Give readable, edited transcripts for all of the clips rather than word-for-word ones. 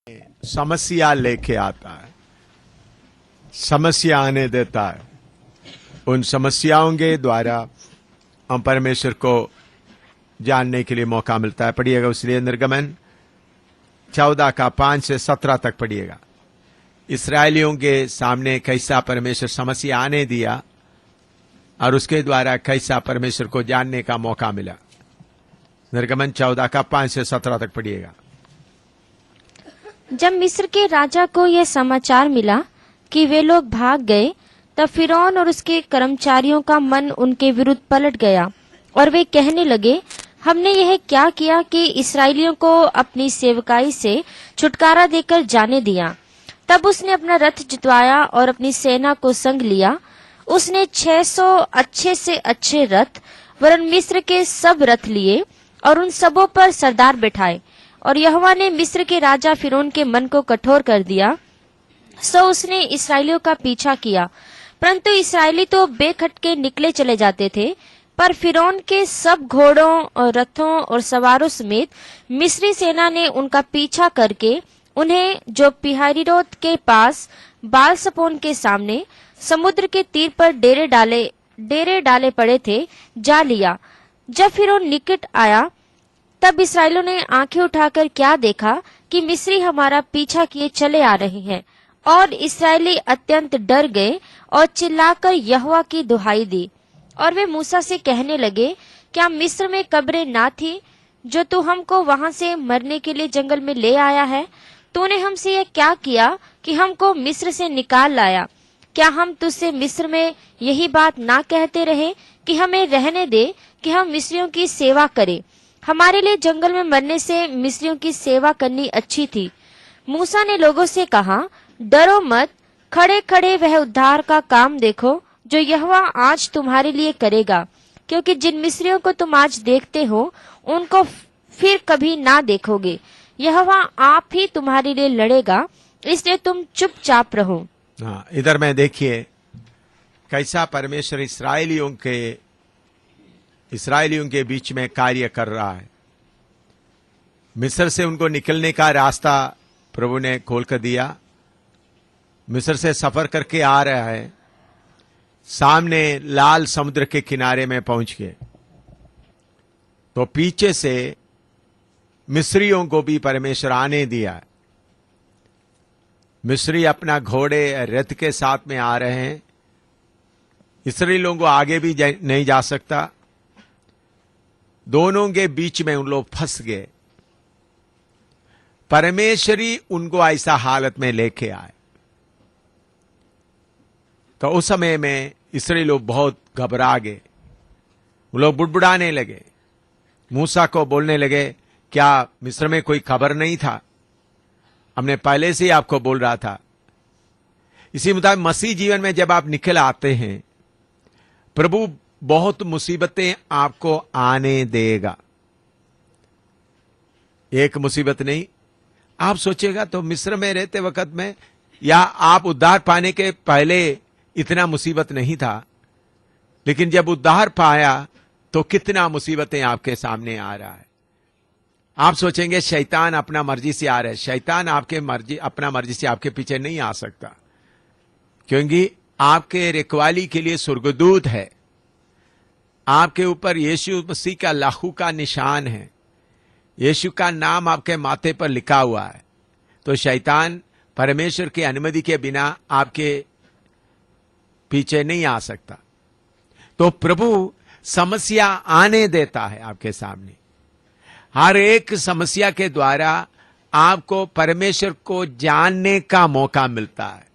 समस्या लेके आता है, समस्या आने देता है। उन समस्याओं के द्वारा हम परमेश्वर को जानने के लिए मौका मिलता है। पढ़िएगा उसलिए निर्गमन 14 का 5 से 17 तक पढ़िएगा। इस्राएलियों के सामने कैसा परमेश्वर समस्या आने दिया और उसके द्वारा कैसा परमेश्वर को जानने का मौका मिला। निर्गमन 14 का 5 से 17 तक पढ़िएगा। जब मिस्र के राजा को यह समाचार मिला कि वे लोग भाग गए, तब फिरौन और उसके कर्मचारियों का मन उनके विरुद्ध पलट गया और वे कहने लगे, हमने यह क्या किया कि इस्राएलियों को अपनी सेवकाई से छुटकारा देकर जाने दिया। तब उसने अपना रथ जितवाया और अपनी सेना को संग लिया। उसने 600 अच्छे से अच्छे रथ वरन मिस्र के सब रथ लिए और उन सबों पर सरदार बिठाए। और यहोवा ने मिस्र के राजा फिरौन के मन को कठोर कर दिया, सो उसने इसराइलियों का पीछा किया। परंतु इसराइली तो बेखटके निकले चले जाते थे, पर फिरौन के सब घोड़ों और रथों और सवारों समेत मिस्री सेना ने उनका पीछा करके उन्हें, जो पिहाहिरोत के पास बाल सपोन के सामने समुद्र के तीर पर डेरे डाले पड़े थे, जा लिया। जब फिरौन निकट आया, तब इस्राएलियों ने आंखें उठाकर क्या देखा कि मिस्री हमारा पीछा किए चले आ रहे हैं। और इस्राएली अत्यंत डर गए और चिल्लाकर यहोवा की दुहाई दी। और वे मूसा से कहने लगे, क्या मिस्र में कब्रें ना थी जो तू हमको वहां से मरने के लिए जंगल में ले आया है? तूने हमसे यह क्या किया कि हमको मिस्र से निकाल लाया? क्या हम तुझसे मिस्र में यही बात ना कहते रहे कि हमें रहने दे कि हम मिस्रियों की सेवा करें? हमारे लिए जंगल में मरने से मिस्रियों की सेवा करनी अच्छी थी। मूसा ने लोगों से कहा, डरो मत, खड़े खड़े वह उद्धार का काम देखो जो यहोवा आज तुम्हारे लिए करेगा, क्योंकि जिन मिस्रियों को तुम आज देखते हो उनको फिर कभी ना देखोगे। यहोवा आप ही तुम्हारे लिए लड़ेगा, इसलिए तुम चुपचाप रहो। हाँ, इधर में देखिए कैसा परमेश्वर इसराइलियों के बीच में कार्य कर रहा है। मिस्र से उनको निकलने का रास्ता प्रभु ने खोल कर दिया। मिस्र से सफर करके आ रहा है, सामने लाल समुद्र के किनारे में पहुंच गए तो पीछे से मिस्रियों को भी परमेश्वर आने दिया। मिस्री अपना घोड़े रथ के साथ में आ रहे हैं। इस्राएलियों को आगे भी नहीं जा सकता। दोनों के बीच में उन लोग फंस गए। परमेश्वरी उनको ऐसा हालत में लेके आए। तो उस समय में इस्राएली लोग बहुत घबरा गए। वो लोग बुड़बुड़ाने लगे, मूसा को बोलने लगे, क्या मिस्र में कोई खबर नहीं था? हमने पहले से ही आपको बोल रहा था। इसी मुताबिक मसीह जीवन में जब आप निकल आते हैं, प्रभु बहुत मुसीबतें आपको आने देगा। एक मुसीबत नहीं, आप सोचेगा तो मिस्र में रहते वक्त में या आप उद्धार पाने के पहले इतना मुसीबत नहीं था, लेकिन जब उद्धार पाया तो कितना मुसीबतें आपके सामने आ रहा है। आप सोचेंगे शैतान अपना मर्जी से आ रहा है। शैतान अपना मर्जी से आपके पीछे नहीं आ सकता, क्योंकि आपके रखवाली के लिए स्वर्गदूत है। आपके ऊपर यीशु मसीह का लाहू का निशान है। यीशु का नाम आपके माथे पर लिखा हुआ है। तो शैतान परमेश्वर की अनुमति के बिना आपके पीछे नहीं आ सकता। तो प्रभु समस्या आने देता है आपके सामने। हर एक समस्या के द्वारा आपको परमेश्वर को जानने का मौका मिलता है।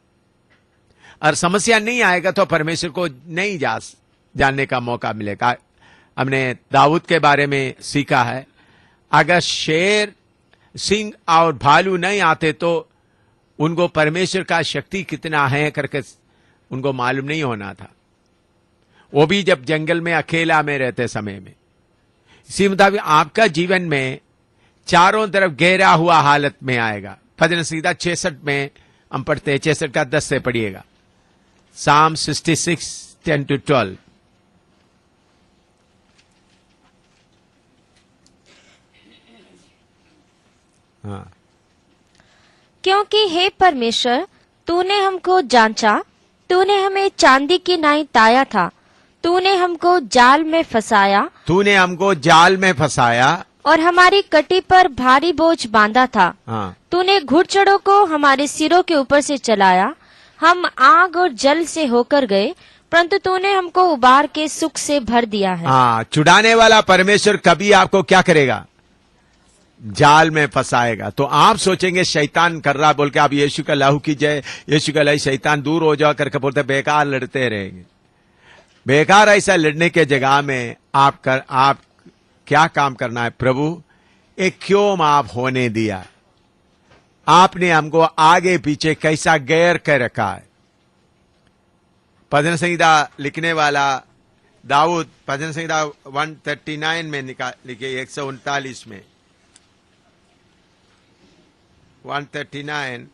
और समस्या नहीं आएगा तो परमेश्वर को नहीं जानने का मौका मिलेगा। हमने दाऊद के बारे में सीखा है, अगर शेर, सिंह और भालू नहीं आते तो उनको परमेश्वर का शक्ति कितना है करके उनको मालूम नहीं होना था, वो भी जब जंगल में अकेला में रहते समय में। इसी मुताबिक आपका जीवन में चारों तरफ घेरा हुआ हालत में आएगा। भजन संहिता 66 में हम पढ़ते हैं, 66 का 10 से पढ़िएगा। Psalm 66, 10 to 12। हाँ, क्योंकि हे परमेश्वर, तूने हमको जांचा, तूने हमें चांदी की नाई ताया था, तूने हमको जाल में फंसाया तूने हमको जाल में फंसाया। और हमारी कटी पर भारी बोझ बांधा था। हाँ, तूने घुड़चड़ों को हमारे सिरों के ऊपर से चलाया। हम आग और जल से होकर गए, परंतु तूने हमको उबार के सुख से भर दिया है। हाँ, छुड़ाने वाला परमेश्वर कभी आपको क्या करेगा? जाल में फंसाएगा। तो आप सोचेंगे शैतान कर रहा बोल के, आप यीशु का लहू की जय, यीशु का लहू, शैतान दूर हो जाओ करके बोलते बेकार लड़ते रहेंगे। बेकार ऐसा लड़ने के जगह में आप क्या काम करना है? प्रभु, एक क्यों आप होने दिया? आपने हमको आगे पीछे कैसा गैर कर रखा है। भजन संहिता लिखने वाला दाऊद भजन संहिता 139 में लिखे, 139 में 139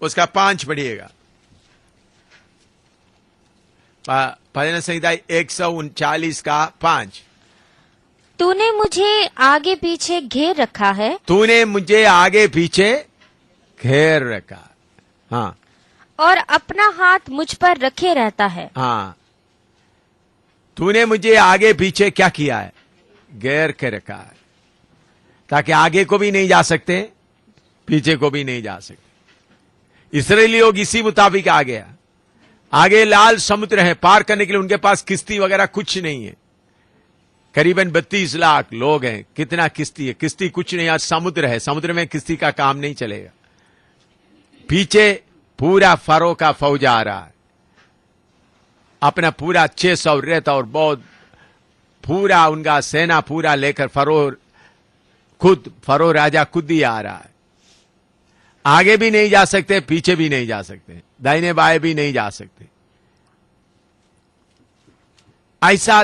उसका 5 पढ़िएगा। भजन संहिता 139 का 5। तूने मुझे आगे पीछे घेर रखा है, तूने मुझे आगे पीछे घेर रखा। हाँ, और अपना हाथ मुझ पर रखे रहता है। हाँ, तूने मुझे आगे पीछे क्या किया है? घेर के रखा है, ताकि आगे को भी नहीं जा सकते, पीछे को भी नहीं जा सकते। इस्राएली लोग इसी मुताबिक आ गया। आगे लाल समुद्र है, पार करने के लिए उनके पास किश्ती वगैरह कुछ नहीं है। करीबन 32 लाख लोग हैं। कितना किश्ती है? किश्ती कुछ नहीं, आज समुद्र है, समुद्र में किश्ती का काम नहीं चलेगा। पीछे पूरा फरो का फौज आ रहा है, अपना पूरा 600 रेत और बहुत पूरा उनका सेना पूरा लेकर फरो राजा खुद ही आ रहा है। आगे भी नहीं जा सकते, पीछे भी नहीं जा सकते, दाहिने बाएं भी नहीं जा सकते। ऐसा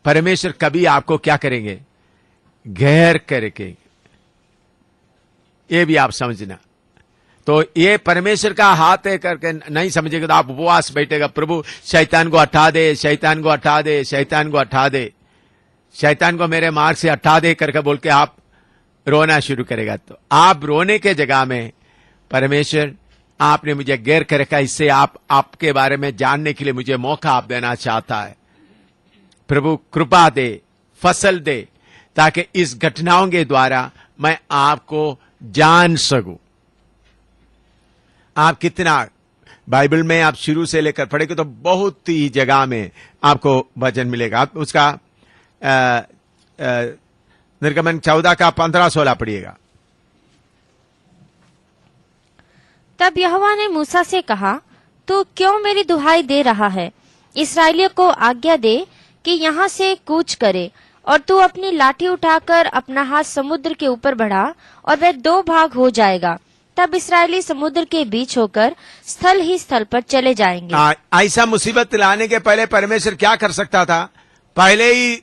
परमेश्वर कभी आपको क्या करेंगे? घेर करके। ये भी आप समझना। तो ये परमेश्वर का हाथ है करके नहीं समझेगा तो आप उपवास बैठेगा, प्रभु शैतान को हटा दे, शैतान को हटा दे, शैतान को हटा दे, शैतान को मेरे मार्ग से हटा दे करके बोल के आप रोना शुरू करेगा। तो आप रोने के जगह में परमेश्वर, आपने मुझे घेर कर रखा, इससे आपके बारे में जानने के लिए मुझे मौका आप देना चाहता है। प्रभु कृपा दे, फसल दे, ताकि इस घटनाओं के द्वारा मैं आपको जान सकूं। आप कितना बाइबल में आप शुरू से लेकर पढ़ेंगे तो बहुत ही जगह में आपको वचन मिलेगा। आप उसका निर्गमन 14 का 15-16 पढ़िएगा। तब यहोवा ने मूसा से कहा, तू क्यों मेरी दुहाई दे रहा है? इस्राएलियों को आज्ञा दे कि यहाँ से कूच करे, और तू अपनी लाठी उठाकर अपना हाथ समुद्र के ऊपर बढ़ा, और वह 2 भाग हो जाएगा। तब इस्राएली समुद्र के बीच होकर स्थल ही स्थल पर चले जाएंगे। ऐसा मुसीबत लाने के पहले परमेश्वर क्या कर सकता था? पहले ही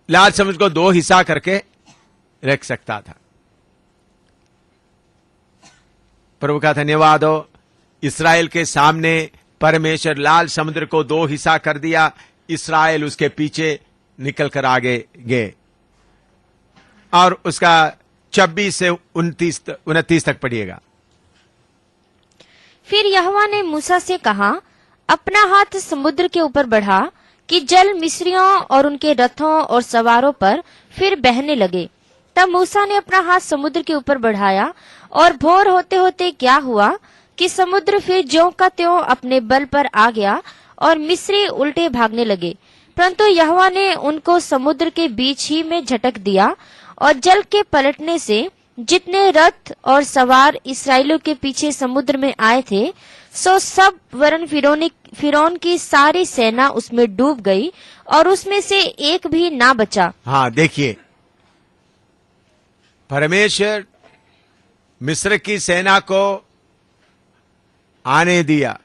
लाल समुद्र को 2 हिस्सा करके रख सकता था। प्रभु का धन्यवाद हो। इस्राएल के सामने परमेश्वर लाल समुद्र को 2 हिस्सा कर दिया। इस्राएल उसके पीछे निकल कर आगे गए, और उसका 26 से 29 तक पढ़िएगा। फिर यहोवा ने मूसा से कहा, अपना हाथ समुद्र के ऊपर बढ़ा कि जल मिस्रियों और उनके रथों और सवारों पर फिर बहने लगे। तब मूसा ने अपना हाथ समुद्र के ऊपर बढ़ाया, और भोर होते होते क्या हुआ कि समुद्र फिर ज्यों का त्यों अपने बल पर आ गया, और मिस्री उल्टे भागने लगे। परंतु यहोवा ने उनको समुद्र के बीच ही में झटक दिया, और जल के पलटने से जितने रथ और सवार इस्राएलियों के पीछे समुद्र में आए थे, सो सब वरन फिरौन की सारी सेना उसमें डूब गई, और उसमें से एक भी ना बचा। हाँ, देखिए, परमेश्वर मिस्र की सेना को आने दिया।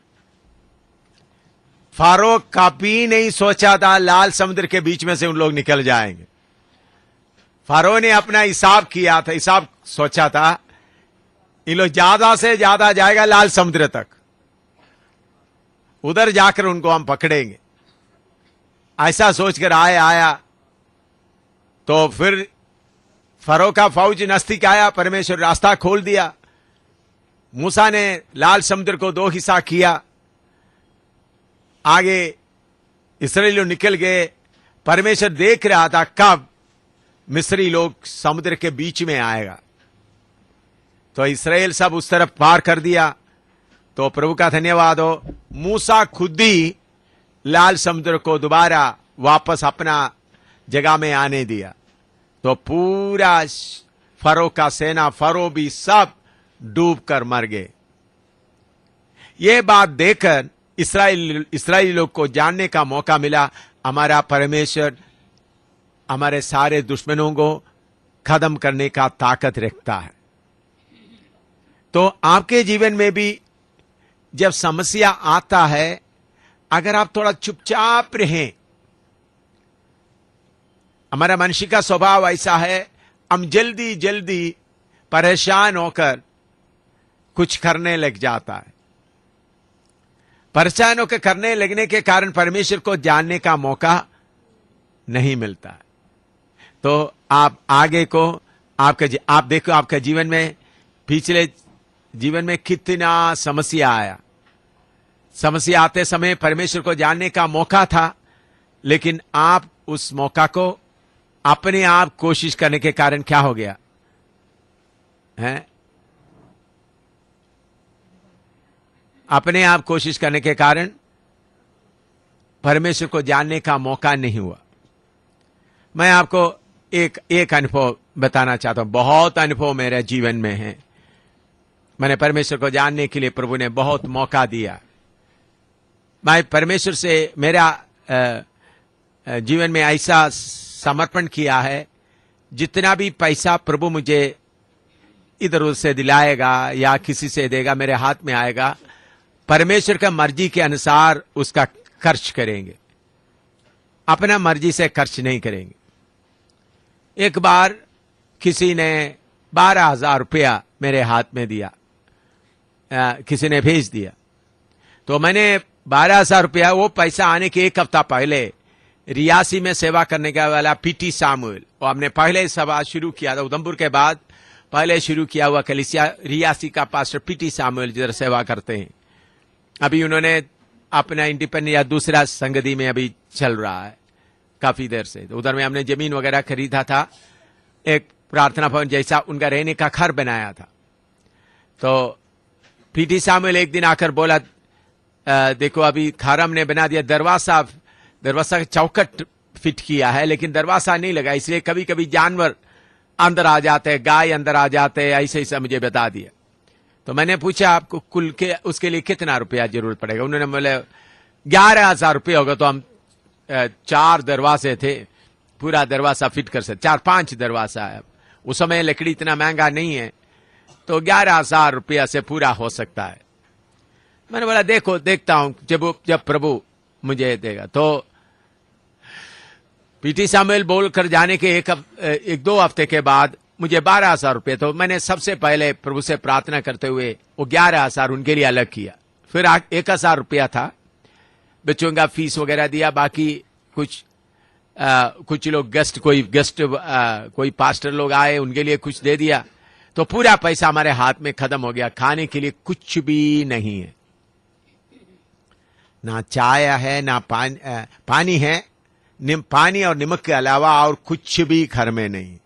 फारो कभी नहीं सोचा था लाल समुद्र के बीच में से उन लोग निकल जाएंगे। फारो ने अपना हिसाब किया था, हिसाब सोचा था इन लोग ज्यादा से ज्यादा जाएगा लाल समुद्र तक, उधर जाकर उनको हम पकड़ेंगे। ऐसा सोचकर आया तो फिर फरो का फौज नजदीक आया, परमेश्वर रास्ता खोल दिया। मूसा ने लाल समुद्र को 2 हिस्सा किया, आगे इस्राएली लोग निकल गए। परमेश्वर देख रहा था कब मिस्री लोग समुद्र के बीच में आएगा, तो इस्राएल सब उस तरफ पार कर दिया। तो प्रभु का धन्यवाद हो, मूसा खुद ही लाल समुद्र को दोबारा वापस अपना जगह में आने दिया। तो पूरा फरो का सेना, फरो भी सब डूब कर मर गए। ये बात देखकर इस्राएली लोग को जानने का मौका मिला, हमारा परमेश्वर हमारे सारे दुश्मनों को खत्म करने का ताकत रखता है। तो आपके जीवन में भी जब समस्या आता है, अगर आप थोड़ा चुपचाप रहें, हमारा मनुष्य का स्वभाव ऐसा है, हम जल्दी जल्दी परेशान होकर कुछ करने लग जाता है। परेशान होकर करने लगने के कारण परमेश्वर को जानने का मौका नहीं मिलता है। तो आप आगे को आप देखो, आपके जीवन में पिछले जीवन में कितना समस्या आया। समस्या आते समय परमेश्वर को जानने का मौका था, लेकिन आप उस मौका को अपने आप कोशिश करने के कारण क्या हो गया है? अपने आप कोशिश करने के कारण परमेश्वर को जानने का मौका नहीं हुआ। मैं आपको एक अनुभव बताना चाहता हूं। बहुत अनुभव मेरे जीवन में है। मैंने परमेश्वर को जानने के लिए प्रभु ने बहुत मौका दिया। मैं परमेश्वर से मेरा जीवन में ऐसा समर्पण किया है, जितना भी पैसा प्रभु मुझे इधर उधर से दिलाएगा या किसी से देगा, मेरे हाथ में आएगा, परमेश्वर का मर्जी के अनुसार उसका खर्च करेंगे, अपना मर्जी से खर्च नहीं करेंगे। एक बार किसी ने 12,000 रुपया मेरे हाथ में दिया, किसी ने भेज दिया। तो मैंने 12,000 रुपया, वो पैसा आने के 1 हफ्ता पहले रियासी में सेवा करने का वाला पीटी सामुएल, और हमने पहले सभा शुरू किया था उधमपुर के बाद, पहले शुरू किया हुआ कलीसिया रियासी का पास्टर पीटी सामुएल जिधर सेवा करते हैं। अभी उन्होंने अपना इंडिपेंडेंट या दूसरा संगति में अभी चल रहा है काफी देर से। तो उधर में हमने जमीन वगैरह खरीदा था, एक प्रार्थना भवन जैसा उनका रहने का घर बनाया था। तो पीटी सामुएल एक दिन आकर बोला, देखो अभी घर हमने बना दिया, दरवाजा का चौकट फिट किया है, लेकिन दरवाजा नहीं लगा, इसलिए कभी कभी जानवर अंदर आ जाते हैं, गाय अंदर आ जाते हैं, ऐसे ऐसा मुझे बता दिया। तो मैंने पूछा आपको कुल के उसके लिए कितना रुपया जरूरत पड़ेगा? उन्होंने बोले 11,000 रुपये होगा। तो हम 4 दरवाजे थे, पूरा दरवाजा फिट कर सकते, 4-5 दरवाजा है। उस समय लकड़ी इतना महंगा नहीं है, तो 11,000 रुपया से पूरा हो सकता है। मैंने बोला देखता हूं जब प्रभु मुझे देगा। तो पीटी सामुएल बोलकर जाने के 1-2 हफ्ते के बाद मुझे 12,000 रुपये, तो मैंने सबसे पहले प्रभु से प्रार्थना करते हुए वो 11,000 उनके लिए अलग किया। फिर 1,000 रुपया था, बच्चों का फीस वगैरह दिया, बाकी कुछ लोग कोई पास्टर लोग आए, उनके लिए कुछ दे दिया। तो पूरा पैसा हमारे हाथ में खत्म हो गया, खाने के लिए कुछ भी नहीं है, ना चाय है ना पानी है, पानी और नमक के अलावा और कुछ भी घर में नहीं।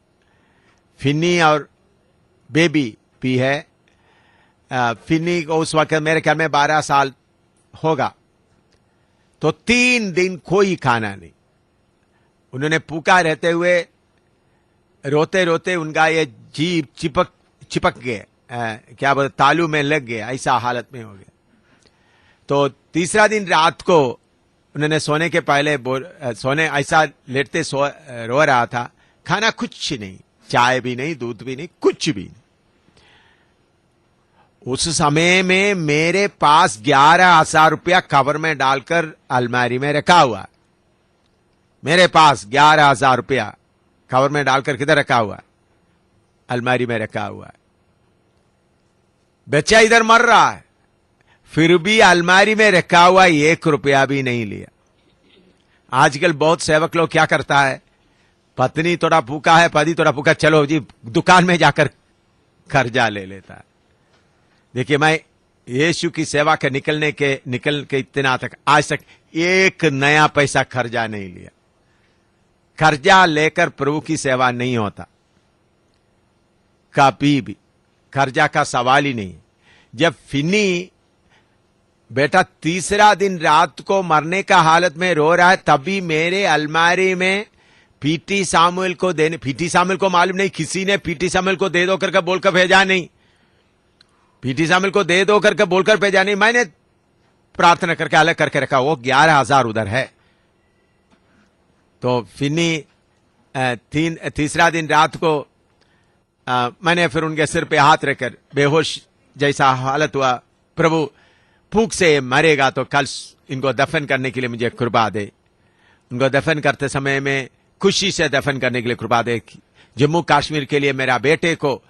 फिन्नी और बेबी भी है। फिन्नी को उस वक्त मेरे ख्याल में 12 साल होगा। तो 3 दिन कोई खाना नहीं। उन्होंने भूखा रहते हुए रोते रोते उनका ये जीभ चिपक गए, क्या बोलते, तालू में लग गया, ऐसा हालत में हो गया। तो तीसरा दिन रात को उन्होंने सोने के पहले सोने ऐसा लेटते रो रहा था, खाना कुछ नहीं, चाय भी नहीं, दूध भी नहीं, कुछ भी नहीं। उस समय में मेरे पास 11,000 रुपया कवर में डालकर अलमारी में रखा हुआ है। मेरे पास 11,000 रुपया कवर में डालकर किधर रखा हुआ है? अलमारी में रखा हुआ है। बच्चा इधर मर रहा है, फिर भी अलमारी में रखा हुआ 1 रुपया भी नहीं लिया। आजकल बहुत सेवक लोग क्या करता है, पत्नी थोड़ा भूखा है, पति थोड़ा भूखा, चलो जी दुकान में जाकर कर्जा ले लेता है। देखिए, मैं यीशु की सेवा के निकल के इतना तक आज तक एक नया पैसा कर्जा नहीं लिया। कर्जा लेकर प्रभु की सेवा नहीं होता कभी भी, कर्जा का सवाल ही नहीं। जब फिनी बेटा तीसरा दिन रात को मरने का हालत में रो रहा है, तभी मेरे अलमारी में पीटी सामुएल को देने, पीटी सामुएल को मालूम नहीं, किसी ने पीटी सामुएल को दे दो करके बोलकर भेजा नहीं, पीटी सामुएल को दे दो करके बोलकर भेजा नहीं, मैंने प्रार्थना करके अलग करके रखा। वो 11,000 उधर है। तो फिनी तीसरा दिन रात को मैंने फिर उनके सिर पे हाथ रखकर, बेहोश जैसा हालत हुआ, प्रभु भूख से मरेगा तो कल इनको दफन करने के लिए मुझे कृपा दे। उनको दफन करते समय में खुशी से दफन करने के लिए कृपा दे। जम्मू कश्मीर के लिए मेरा बेटे को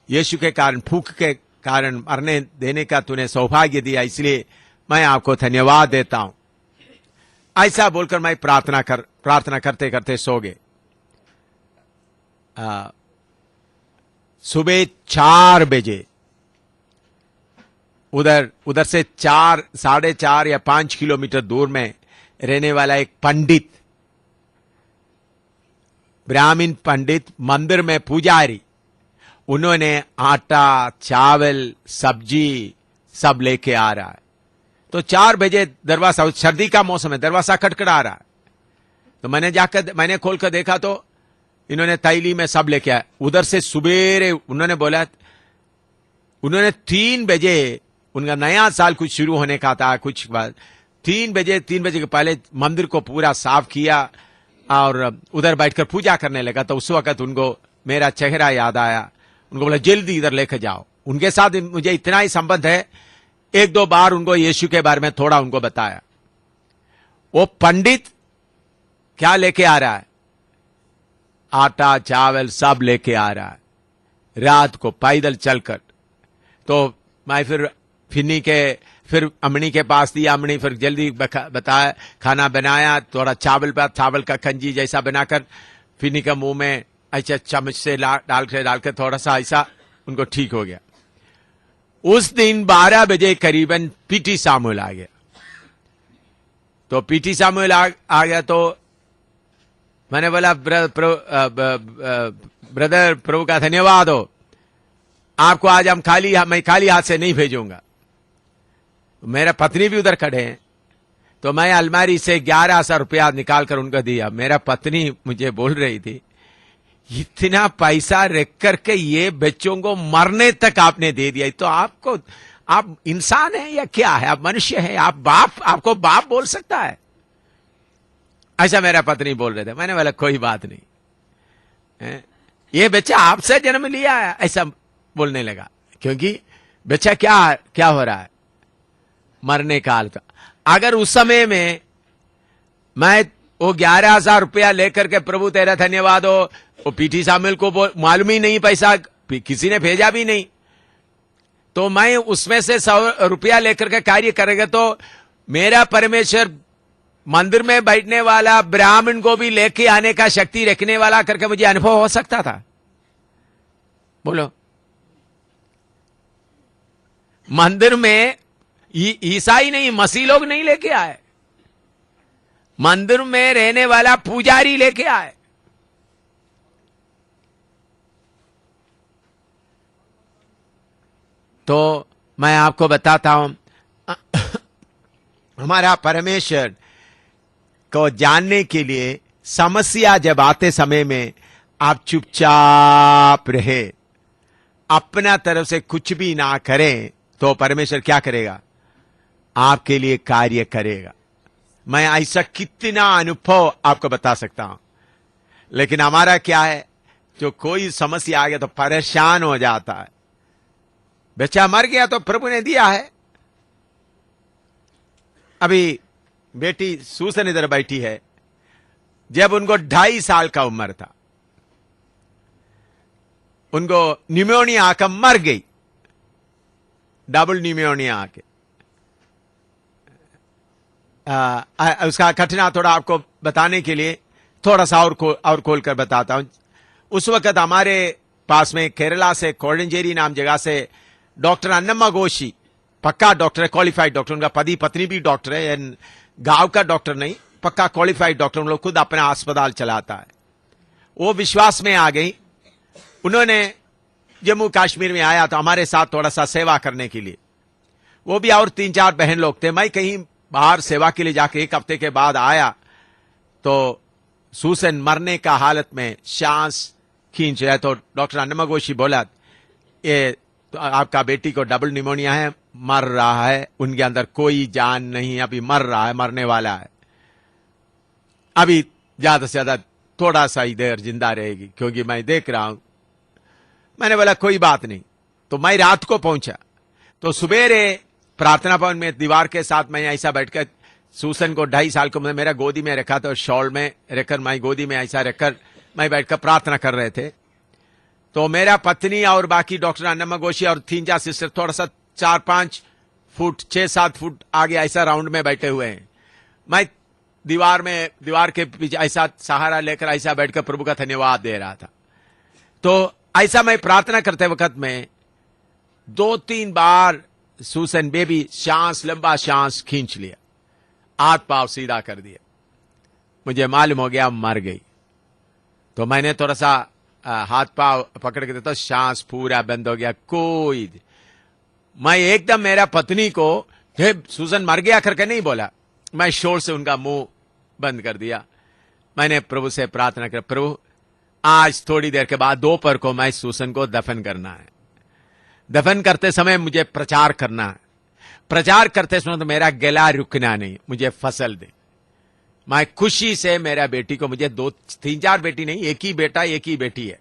यीशु के कारण, भूख के कारण मरने देने का तूने सौभाग्य दिया, इसलिए मैं आपको धन्यवाद देता हूं। ऐसा बोलकर मैं प्रार्थना करते करते सो गए। सुबह 4 बजे उधर से 4-4.5 या 5 किलोमीटर दूर में रहने वाला एक पंडित, ब्राह्मण पंडित, मंदिर में पुजारी, उन्होंने आटा, चावल, सब्जी सब लेके आ रहा है। तो 4 बजे दरवाजा, सर्दी का मौसम है, दरवाजा खटखटा रहा है। तो मैंने खोलकर देखा तो इन्होंने तैली में सब लेके आया। उधर से सुबेरे उन्होंने बोला, उन्होंने 3 बजे, उनका नया साल कुछ शुरू होने का था, कुछ बाद 3 बजे के पहले मंदिर को पूरा साफ किया और उधर बैठकर पूजा करने लगा। तो उस वक्त उनको मेरा चेहरा याद आया। उनको बोला जल्दी इधर लेकर जाओ। उनके साथ मुझे इतना ही संबंध है, 1-2 बार उनको यीशु के बारे में थोड़ा उनको बताया। वो पंडित क्या लेके आ रहा है? आटा, चावल सब लेके आ रहा है, रात को पैदल चलकर। तो मैं फिर अमनी के पास दिया। अमनी फिर जल्दी बताया, खाना बनाया, थोड़ा चावल का कंजी जैसा बनाकर फिनी का मुंह में ऐसा चम्मच से डालकर थोड़ा सा ऐसा उनको ठीक हो गया। उस दिन 12 बजे करीबन पीटी सामुएल आ गया। तो पीटी सामुएल आ गया तो मैंने बोला, ब्रदर प्रभु का धन्यवाद हो, आपको आज मैं खाली हाथ से नहीं भेजूंगा। मेरा पत्नी भी उधर खड़े हैं। तो मैं अलमारी से 11,000 रुपया निकालकर उनको दिया। मेरा पत्नी मुझे बोल रही थी, इतना पैसा रख करके ये बच्चों को मरने तक आपने दे दिया, तो आप इंसान है या क्या है? आप मनुष्य है? आपको बाप बोल सकता है? ऐसा मेरा पत्नी बोल रहे थे। मैंने बोला कोई बात नहीं, ये बच्चा आपसे जन्म लिया है, ऐसा बोलने लगा। क्योंकि बच्चा क्या हो रहा है? मरने काल का। अगर उस समय में मैं वो 11,000 रुपया लेकर के, प्रभु तेरा धन्यवाद हो, वो पीटी सामुएल को मालूम ही नहीं, पैसा किसी ने भेजा भी नहीं, तो मैं उसमें से 100 रुपया लेकर के कार्य करेगा तो मेरा परमेश्वर मंदिर में बैठने वाला ब्राह्मण को भी लेके आने का शक्ति रखने वाला करके मुझे अनुभव हो सकता था। बोलो, मंदिर में ईसाई नहीं, मसीह लोग नहीं लेके आए, मंदिर में रहने वाला पुजारी लेके आए। तो मैं आपको बताता हूं, हमारा परमेश्वर को जानने के लिए समस्या जब आते समय में आप चुपचाप रहे, अपना तरफ से कुछ भी ना करें, तो परमेश्वर क्या करेगा? आपके लिए कार्य करेगा। मैं ऐसा कितना अनुभव आपको बता सकता हूं। लेकिन हमारा क्या है, जो कोई समस्या आ गया तो परेशान हो जाता है। बच्चा मर गया तो प्रभु ने दिया है। अभी बेटी सूसन इधर बैठी है, जब उनको 2.5 साल का उम्र था, उनको न्यूमोनिया आकर मर गई, डबल न्यूमोनिया आके। उसका घटना थोड़ा आपको बताने के लिए थोड़ा सा और खोल कर बताता हूं। उस वक्त हमारे पास में केरला से कोडंजेरी नाम जगह से डॉक्टर अन्नम्मा घोषी, पक्का डॉक्टर है, क्वालिफाइड डॉक्टर, उनका पति पत्नी भी डॉक्टर है, गांव का डॉक्टर नहीं, पक्का क्वालिफाइड डॉक्टर, उन लोग खुद अपना अस्पताल चलाता है। वो विश्वास में आ गई, उन्होंने जम्मू कश्मीर में आया तो हमारे साथ थोड़ा सा सेवा करने के लिए, वो भी और 3-4 बहन लोग थे। मैं कहीं बाहर सेवा के लिए जाके 1 हफ्ते के बाद आया तो सूसन मरने का हालत में सांस खींच रहा है। तो डॉक्टर अन्नम्मा घोषी बोला, ये तो आपका बेटी को डबल निमोनिया है, मर रहा है, उनके अंदर कोई जान नहीं, अभी मर रहा है, मरने वाला है, अभी ज्यादा से ज्यादा थोड़ा सा ही देर जिंदा रहेगी, क्योंकि मैं देख रहा हूं। मैंने बोला कोई बात नहीं। तो मैं रात को पहुंचा तो सुबेरे प्रार्थना भवन में दीवार के साथ मैं ऐसा बैठकर, सूसन को 2.5 साल को मेरा गोदी में रखा था, शॉल में रखकर मैं गोदी में ऐसा रखकर मैं बैठकर प्रार्थना कर रहे थे। तो मेरा पत्नी और बाकी डॉक्टर अन्नम्मा घोषी और 3-4 सिस्टर थोड़ा सा 4-5 फुट 6-7 फुट आगे ऐसा राउंड में बैठे हुए हैं। मैं दीवार के पीछे ऐसा सहारा लेकर ऐसा बैठकर प्रभु का धन्यवाद दे रहा था। तो ऐसा मैं प्रार्थना करते वक्त में 2-3 बार सूसन बेबी लंबा सांस खींच लिया, हाथ पांव सीधा कर दिया, मुझे मालूम हो गया मर गई। तो मैंने थोड़ा सा हाथ पांव पकड़ के तो सांस पूरा बंद हो गया। मैं एकदम मेरा पत्नी को सूसन मर गया करके नहीं बोला, मैं शोर से उनका मुंह बंद कर दिया। मैंने प्रभु से प्रार्थना कर, प्रभु आज थोड़ी देर के बाद दोपहर को मैं सूसन को दफन करना है, दफन करते समय मुझे प्रचार करना है, प्रचार करते समय तो मेरा गला रुकना नहीं, मुझे फसल दे। मैं खुशी से मेरा बेटी को, मुझे 2-3-4 बेटी नहीं, एक ही बेटा एक ही बेटी है,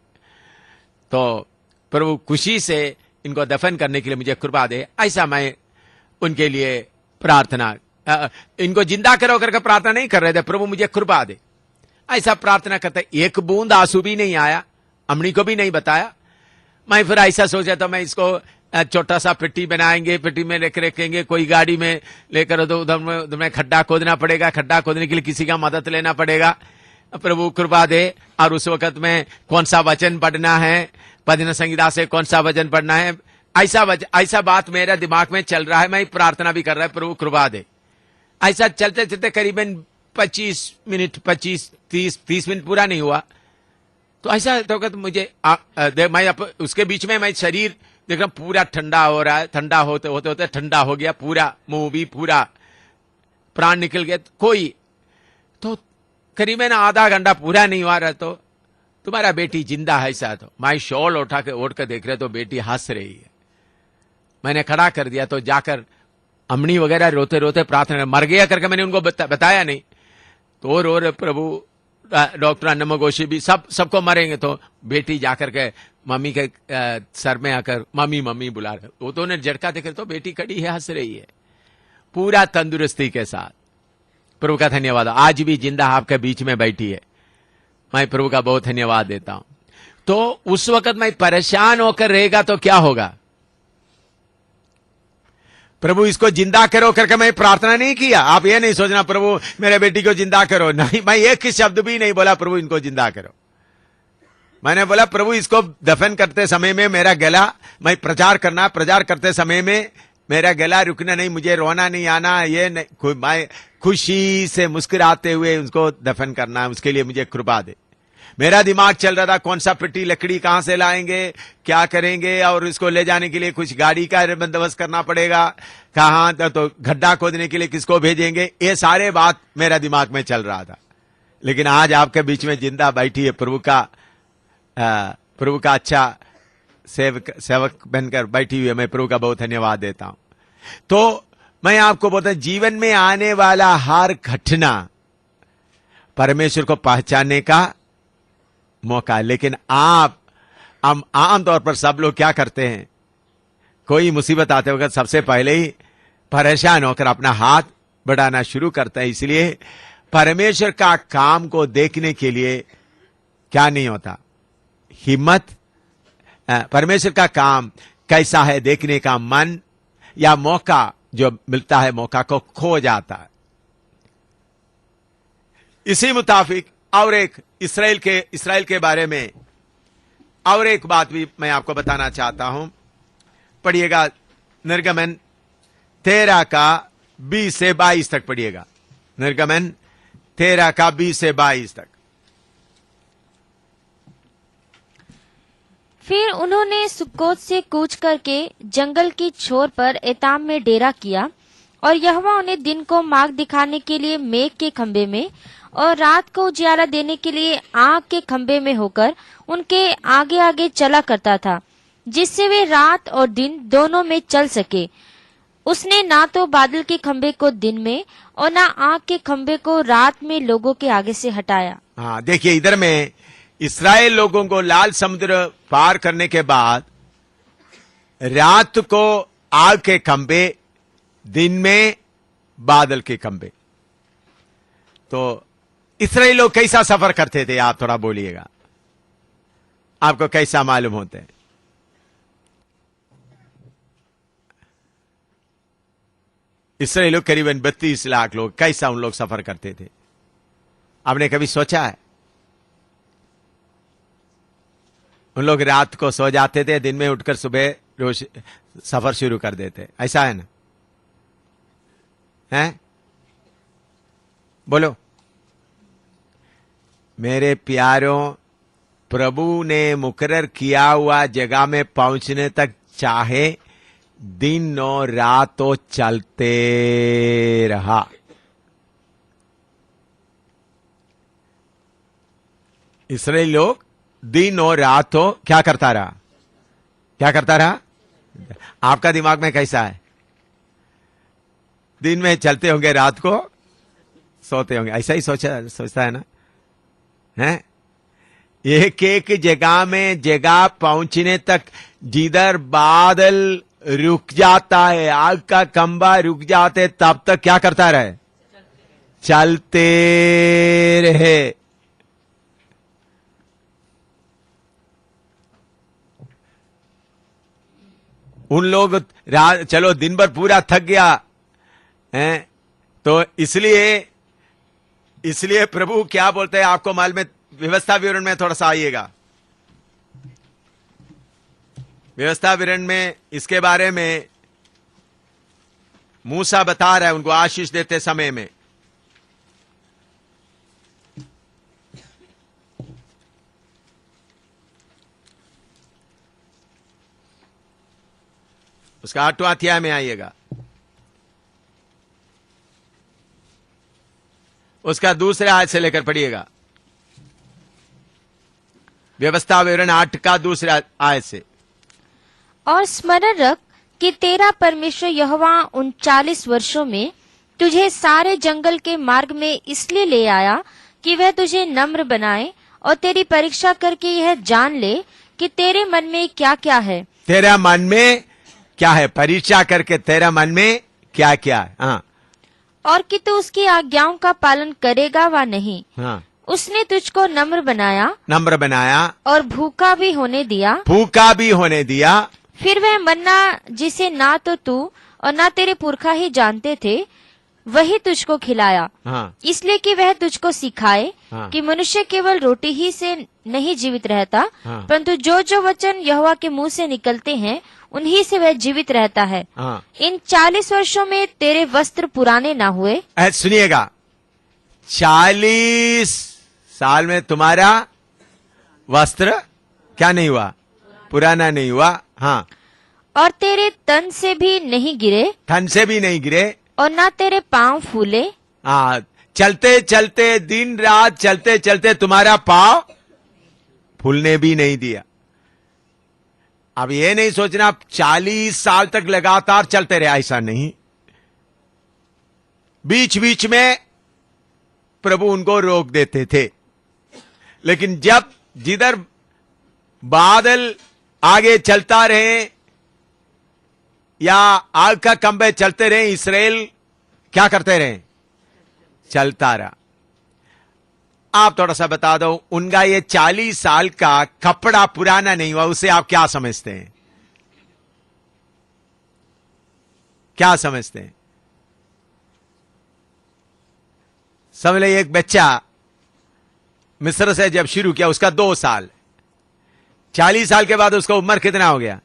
तो प्रभु खुशी से इनको दफन करने के लिए मुझे कृपा दे। ऐसा मैं उनके लिए प्रार्थना, इनको जिंदा करो करके प्रार्थना नहीं कर रहे थे, प्रभु मुझे कृपा दे, ऐसा प्रार्थना करते। एक बूंद आंसू भी नहीं आया, अम्मी को भी नहीं बताया। मैं फिर ऐसा सोचा तो मैं इसको छोटा सा पेटी बनाएंगे, पेटी में लेकर रखेंगे, कोई गाड़ी में लेकर तो उधर में खड्डा खोदना पड़ेगा, खड्डा खोदने के लिए किसी का मदद लेना पड़ेगा, प्रभु कृपा दे। और उस वक्त में कौन सा वचन पढ़ना है, भजन संहिता से कौन सा वचन पढ़ना है, ऐसा बात मेरा दिमाग में चल रहा है। मैं प्रार्थना भी कर रहा है, प्रभु कृपा दे। ऐसा चलते चलते करीबन 25 मिनट 30 मिनट पूरा नहीं हुआ तो ऐसा तो मुझे मैं उसके बीच में मैं शरीर देख रहा हूं पूरा ठंडा हो रहा है, ठंडा होते होते ठंडा हो गया पूरा, मुंह भी पूरा, प्राण निकल गया। कोई तो करीबन आधा घंटा पूरा नहीं हुआ रहा तो तुम्हारा बेटी जिंदा है। ऐसा तो मैं शॉल उठा के ओढ़ कर देख रहे तो बेटी हंस रही है। मैंने खड़ा कर दिया तो जाकर अम्मी वगैरह रोते रोते प्रार्थना, मर गया करके मैंने उनको बताया नहीं, तो रो रहे प्रभु। डॉक्टर अन्नम्मा घोषी भी सबको मरेंगे, तो बेटी जाकर के मम्मी के सर में आकर मम्मी मम्मी बुला रहे, वो तो उन्हें झटका देकर तो बेटी खड़ी है, हंस रही है पूरा तंदुरुस्ती के साथ। प्रभु का धन्यवाद, आज भी जिंदा आपके बीच में बैठी है, मैं प्रभु का बहुत धन्यवाद देता हूं। तो उस वक्त मैं परेशान होकर रहेगा तो क्या होगा, प्रभु इसको जिंदा करो करके मैं प्रार्थना नहीं किया। आप ये नहीं सोचना प्रभु मेरे बेटी को जिंदा करो, नहीं, मैं एक शब्द भी नहीं बोला प्रभु इनको जिंदा करो। मैंने बोला प्रभु इसको दफन करते समय में मेरा गला, मैं प्रचार करते समय में मेरा गला रुकना नहीं, मुझे रोना नहीं आना, ये नहीं, मैं खुशी से मुस्कुराते हुए उसको दफन करना है, उसके लिए मुझे कृपा दे। मेरा दिमाग चल रहा था कौन सा पेटी लकड़ी कहां से लाएंगे, क्या करेंगे, और इसको ले जाने के लिए कुछ गाड़ी का बंदोबस्त करना पड़ेगा, कहां तो गड्ढा खोदने के लिए किसको भेजेंगे, ये सारे बात मेरा दिमाग में चल रहा था। लेकिन आज आपके बीच में जिंदा बैठी है, प्रभु का अच्छा सेवक बनकर बैठी हुई है, मैं प्रभु का बहुत धन्यवाद देता हूं। तो मैं आपको बोलता हूं, जीवन में आने वाला हर घटना परमेश्वर को पहचानने का मौका है। लेकिन हम आमतौर पर सब लोग क्या करते हैं, कोई मुसीबत आते वक्त सबसे पहले ही परेशान होकर अपना हाथ बढ़ाना शुरू करते हैं। इसलिए परमेश्वर का काम को देखने के लिए क्या नहीं होता, हिम्मत, परमेश्वर का काम कैसा है देखने का मन या मौका जो मिलता है, मौका को खो जाता है। इसी मुताबिक और एक इसराइल के बारे में और एक बात भी मैं आपको बताना चाहता हूं। पढ़िएगा निर्गमन 13 का 20 से 22 तक पढ़िएगा। निर्गमन 13 का 20 से 22 तक। फिर उन्होंने सुक्कोत से कूच करके जंगल की छोर पर एताम में डेरा किया, और यहोवा उन्हें दिन को मार्ग दिखाने के लिए मेघ के खंबे में और रात को उजियारा देने के लिए आग के खंबे में होकर उनके आगे आगे चला करता था, जिससे वे रात और दिन दोनों में चल सके। उसने ना तो बादल के खंबे को दिन में और ना आग के खंबे को रात में लोगों के आगे से हटाया। हाँ, देखिए इधर में इस्राएल लोगों को लाल समुद्र पार करने के बाद रात को आग के खंबे, दिन में बादल के खंबे। तो इस्राएल लोग कैसा सफर करते थे, आप थोड़ा बोलिएगा, आपको कैसा मालूम होता है? इस्राएल लोग करीबन 32 लाख लोग, कैसा उन लोग सफर करते थे? आपने कभी सोचा है? उन लोग रात को सो जाते थे, दिन में उठकर सुबह रोज सफर शुरू कर देते, ऐसा है ना? हैं? बोलो। मेरे प्यारों, प्रभु ने मुकर्रर किया हुआ जगह में पहुंचने तक चाहे दिन और रात तो चलते रहा। इस्राएल लोग दिन और रात तो क्या करता रहा? क्या करता रहा? आपका दिमाग में कैसा है? दिन में चलते होंगे, रात को सोते होंगे, ऐसा ही सोचता है ना? हैं? एक एक जगह में जगह पहुंचने तक जिधर बादल रुक जाता है, आग का खंबा रुक जाते, तब तक क्या करता रहे? चलते रहे। उन लोग चलो दिन भर पूरा थक गया है, तो इसलिए प्रभु क्या बोलते हैं आपको मालूम है? व्यवस्था विवरण में थोड़ा सा आइएगा। व्यवस्था विवरण में इसके बारे में मूसा बता रहा है उनको आशीष देते समय में। उसका 8वां अध्याय में आइएगा, उसका दूसरे आयत से लेकर पढ़िएगा। व्यवस्था विवरण 8 का दूसरा आयत से। और स्मरण रख कि तेरा परमेश्वर यहोवा उन 40 वर्षों में तुझे सारे जंगल के मार्ग में इसलिए ले आया कि वह तुझे नम्र बनाए और तेरी परीक्षा करके यह जान ले कि तेरे मन में क्या क्या है। तेरा मन में क्या है? परीक्षा करके तेरा मन में क्या क्या है। हाँ। और कि तू उसकी आज्ञाओं का पालन करेगा व नहीं। हाँ। उसने तुझको नम्र बनाया और भूखा भी होने दिया। फिर वह मन्ना जिसे ना तो तू और ना तेरे पुरखा ही जानते थे, वही तुझको खिलाया। हाँ। इसलिए कि वह तुझको सिखाए हाँ। कि मनुष्य केवल रोटी ही से नहीं जीवित रहता, हाँ। परंतु जो जो वचन यहोवा के मुंह से निकलते हैं उन्हीं से वह जीवित रहता है। हाँ। इन 40 वर्षों में तेरे वस्त्र पुराने ना हुए। सुनिएगा, 40 साल में तुम्हारा वस्त्र क्या नहीं हुआ? पुराना नहीं हुआ। हाँ। और तेरे तन से भी नहीं गिरे, थन से भी नहीं गिरे, और ना तेरे पांव फूले। हाँ। चलते चलते, दिन रात चलते चलते तुम्हारा पांव फूलने भी नहीं दिया। अब ये नहीं सोचना 40 साल तक लगातार चलते रहे, ऐसा नहीं। बीच बीच में प्रभु उनको रोक देते थे, लेकिन जब जिधर बादल आगे चलता रहे या आग का खंबे चलते रहे, इस्राएल क्या करते रहे? चलता रहा। आप थोड़ा सा बता दो, उनका ये 40 साल का कपड़ा पुराना नहीं हुआ, उसे आप क्या समझते हैं? क्या समझते हैं? समझ लो एक बच्चा मिस्र से जब शुरू किया उसका 2 साल, 40 साल के बाद उसका उम्र कितना हो गया?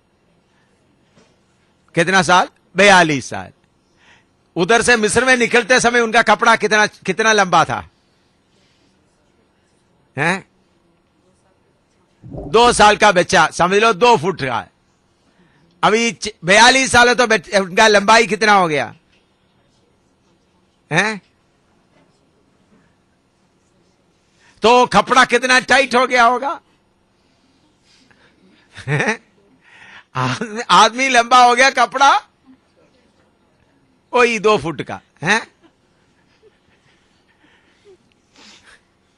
कितना साल? 42 साल। उधर से मिस्र में निकलते समय उनका कपड़ा कितना कितना लंबा था? हैं? 2 साल का बच्चा समझ लो 2 फुट का है। अभी 42 साल है तो उनका लंबाई कितना हो गया? हैं? तो कपड़ा कितना टाइट हो गया होगा? आदमी लंबा हो गया, कपड़ा वही 2 फुट का है।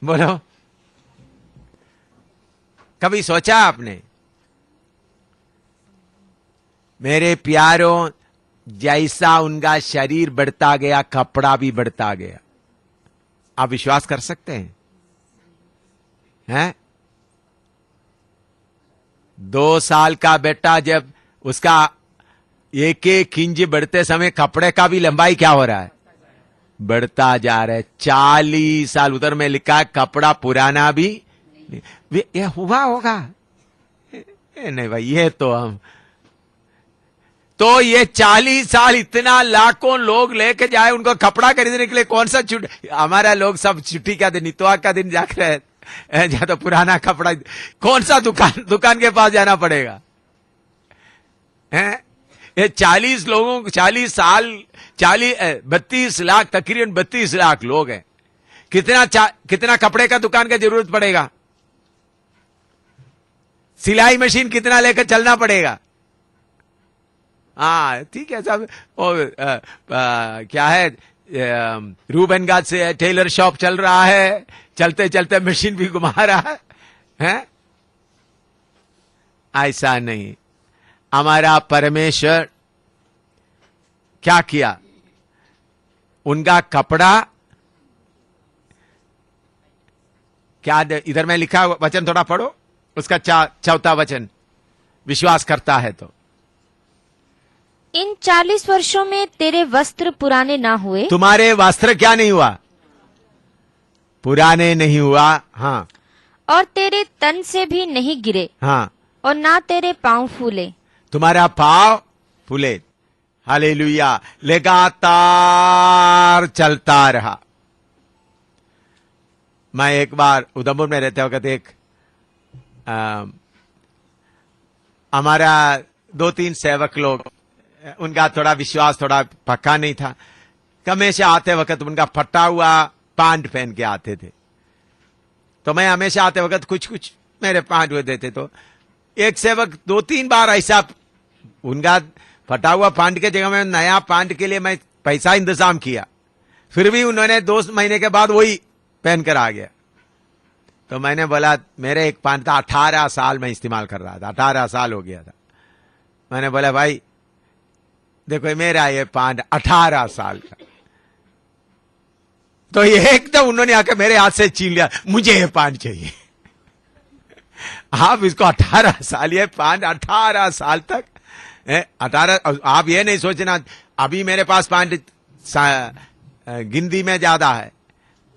बोलो, कभी सोचा आपने? मेरे प्यारों, जैसा उनका शरीर बढ़ता गया कपड़ा भी बढ़ता गया। आप विश्वास कर सकते हैं? हैं? 2 साल का बेटा जब उसका एक एक इंच बढ़ते समय कपड़े का भी लंबाई क्या हो रहा है? बढ़ता जा रहा है। 40 साल उधर में लिखा है कपड़ा पुराना भी ये हुआ होगा। नहीं भाई, ये तो हम तो ये 40 साल इतना लाखों लोग लेके जाए उनको कपड़ा खरीदने के लिए। कौन सा छुट्टी? हमारा लोग सब छुट्टी का दिन, इतवार का दिन जाकर रहे जा, तो पुराना कपड़ा कौन सा दुकान के पास जाना पड़ेगा? हैं? ये 40 लोगों, 40 साल, 32 लाख, तकरीबन 32 लाख लोग हैं। कितना कपड़े का दुकान का जरूरत पड़ेगा? सिलाई मशीन कितना लेकर चलना पड़ेगा? हाँ ठीक है सब। और क्या है, रूबेनगाज से टेलर शॉप चल रहा है, चलते चलते मशीन भी घुमा रहा है? ऐसा नहीं। हमारा परमेश्वर क्या किया? उनका कपड़ा क्या, इधर में लिखा वचन थोड़ा पढ़ो, उसका 4था वचन, विश्वास करता है तो। इन 40 वर्षों में तेरे वस्त्र पुराने ना हुए। तुम्हारे वस्त्र क्या नहीं हुआ? पुराने नहीं हुआ। हाँ। और तेरे तन से भी नहीं गिरे। हाँ। और ना तेरे पांव फूले। तुम्हारा पांव फूले। हालेलुया। लगातार चलता रहा। मैं एक बार उधमपुर में रहते वक्त एक हमारा 2-3 सेवक लोग, उनका थोड़ा विश्वास थोड़ा पक्का नहीं था। हमेशा आते वक्त उनका फटा हुआ पैंट पहन के आते थे, तो मैं हमेशा आते वक्त कुछ कुछ मेरे पैंट हुए देते। तो एक सेवक 2-3 बार ऐसा, उनका फटा हुआ पैंट के जगह में नया पैंट के लिए मैं पैसा इंतजाम किया, फिर भी उन्होंने 2 महीने के बाद वही पहन कर आ गया। तो मैंने बोला, मेरे एक पैंट था 18 साल में इस्तेमाल कर रहा था, 18 साल हो गया था। मैंने बोला भाई देखो मेरा ये पैंट 18 साल का। तो ये एकदम उन्होंने आकर मेरे हाथ से छीन लिया, मुझे ये पैंट चाहिए। आप इसको 18 साल, ये पैंट 18 साल तक 18। आप ये नहीं सोचना अभी मेरे पास पैंट गिनती में ज्यादा है,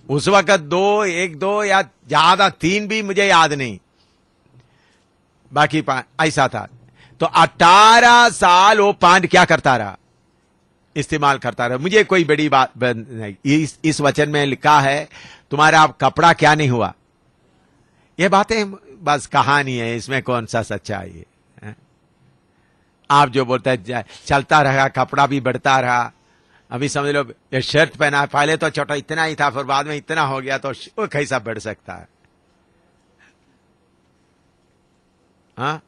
उस वक्त 2, 1-2 या ज्यादा 3 भी मुझे याद नहीं, बाकी ऐसा था। तो 18 साल वो पैंट क्या करता रहा? इस्तेमाल करता रहा। मुझे कोई बड़ी बात नहीं। इस वचन में लिखा है तुम्हारा कपड़ा क्या नहीं हुआ। ये बातें बस कहानी है, इसमें कौन सा सच्चाई है? आप जो बोलते हैं चलता रहा, कपड़ा भी बढ़ता रहा। अभी समझ लो ये शर्ट पहना, पहले तो छोटा इतना ही था, फिर बाद में इतना हो गया, तो वो कैसा बढ़ सकता है? हाँ,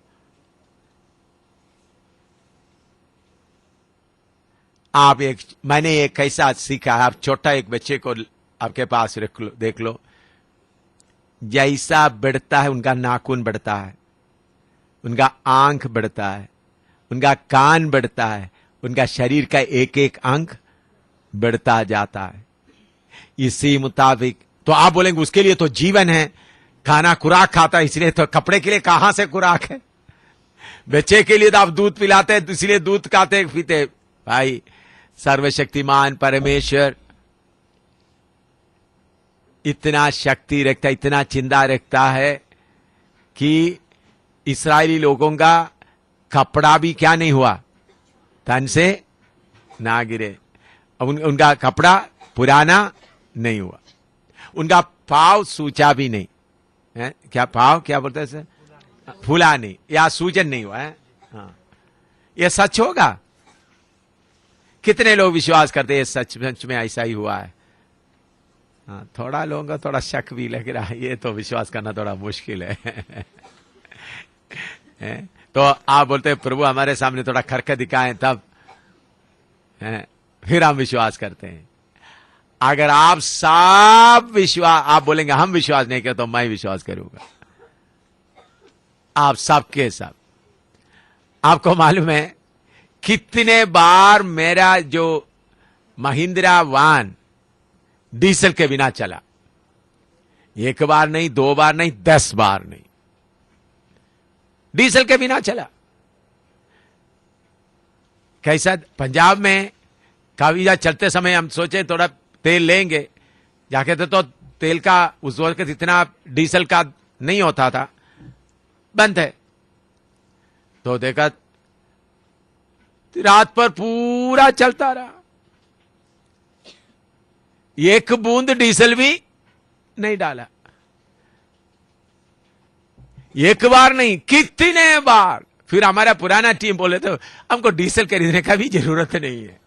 आप मैंने एक कैसा सीखा है, आप छोटा एक बच्चे को आपके पास रख लो, देख लो, जैसा बढ़ता है उनका नाखून बढ़ता है, उनका आंख बढ़ता है, उनका कान बढ़ता है, उनका शरीर का एक एक अंग बढ़ता जाता है। इसी मुताबिक तो आप बोलेंगे उसके लिए तो जीवन है, खाना खुराक खाता है, इसलिए तो कपड़े के लिए कहां से खुराक है? बच्चे के लिए तो आप दूध पिलाते हैं, इसलिए दूध खाते पीते। भाई सर्वशक्तिमान परमेश्वर इतना शक्ति रखता, इतना चिंता रखता है कि इस्राएली लोगों का कपड़ा भी क्या नहीं हुआ, तन से ना गिरे। उनका कपड़ा पुराना नहीं हुआ, उनका पाव सूचा भी नहीं है। क्या पाव क्या बोलते हैं सर? फूला नहीं या सूजन नहीं हुआ है। हाँ, ये सच होगा। कितने लोग विश्वास करते हैं सच सच में ऐसा ही हुआ है? हाँ, थोड़ा लोगों का थोड़ा शक भी लग रहा है, ये तो विश्वास करना थोड़ा मुश्किल है। तो आप बोलते हैं प्रभु हमारे सामने थोड़ा करके दिखाएं तब फिर हम विश्वास करते हैं। अगर आप सब विश्वास, आप बोलेंगे हम विश्वास नहीं करते तो मैं विश्वास करूंगा। आप सबके सब। आपको मालूम है कितने बार मेरा जो महिंद्रा वान डीजल के बिना चला? एक बार नहीं, 2 बार नहीं, 10 बार नहीं, डीजल के बिना चला। कैसा पंजाब में काफी चलते समय हम सोचे थोड़ा तेल लेंगे जाके, तो तेल का उस वक्त इतना डीजल का नहीं होता था, बंद है। तो देखा रात पर पूरा चलता रहा, एक बूंद डीजल भी नहीं डाला। एक बार नहीं, कितने बार। फिर हमारा पुराना टीम बोले तो हमको डीजल खरीदने का भी जरूरत नहीं है।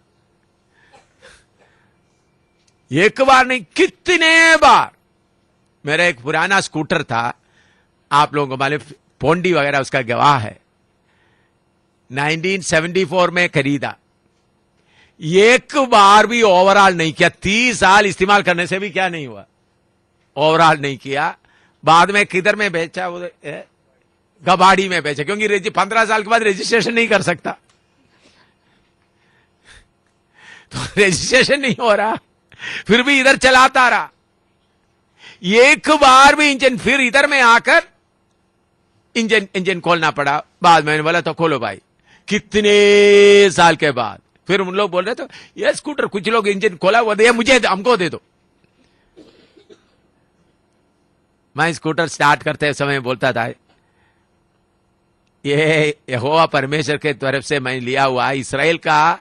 एक बार नहीं, कितने बार। मेरा एक पुराना स्कूटर था, आप लोगों को मालूम, पोंडी वगैरह उसका गवाह है। 1974 में खरीदा, एक बार भी ओवरऑल नहीं किया। 30 साल इस्तेमाल करने से भी क्या नहीं हुआ, ओवरऑल नहीं किया। बाद में किधर में बेचा? वो गबाड़ी में बेचा, क्योंकि 15 साल के बाद रजिस्ट्रेशन नहीं कर सकता, तो रजिस्ट्रेशन नहीं हो रहा। फिर भी इधर चलाता रहा, एक बार भी इंजन, फिर इधर में आकर इंजन खोलना पड़ा। बाद में मैंने बोला तो खोलो भाई, कितने साल के बाद। फिर उन लोग बोल रहे थे ये स्कूटर, कुछ लोग इंजन खोला वो दे, मुझे हमको दे दो। मैं स्कूटर स्टार्ट करते समय बोलता था ये यहोवा परमेश्वर के तरफ से मैं लिया हुआ इस्राएल का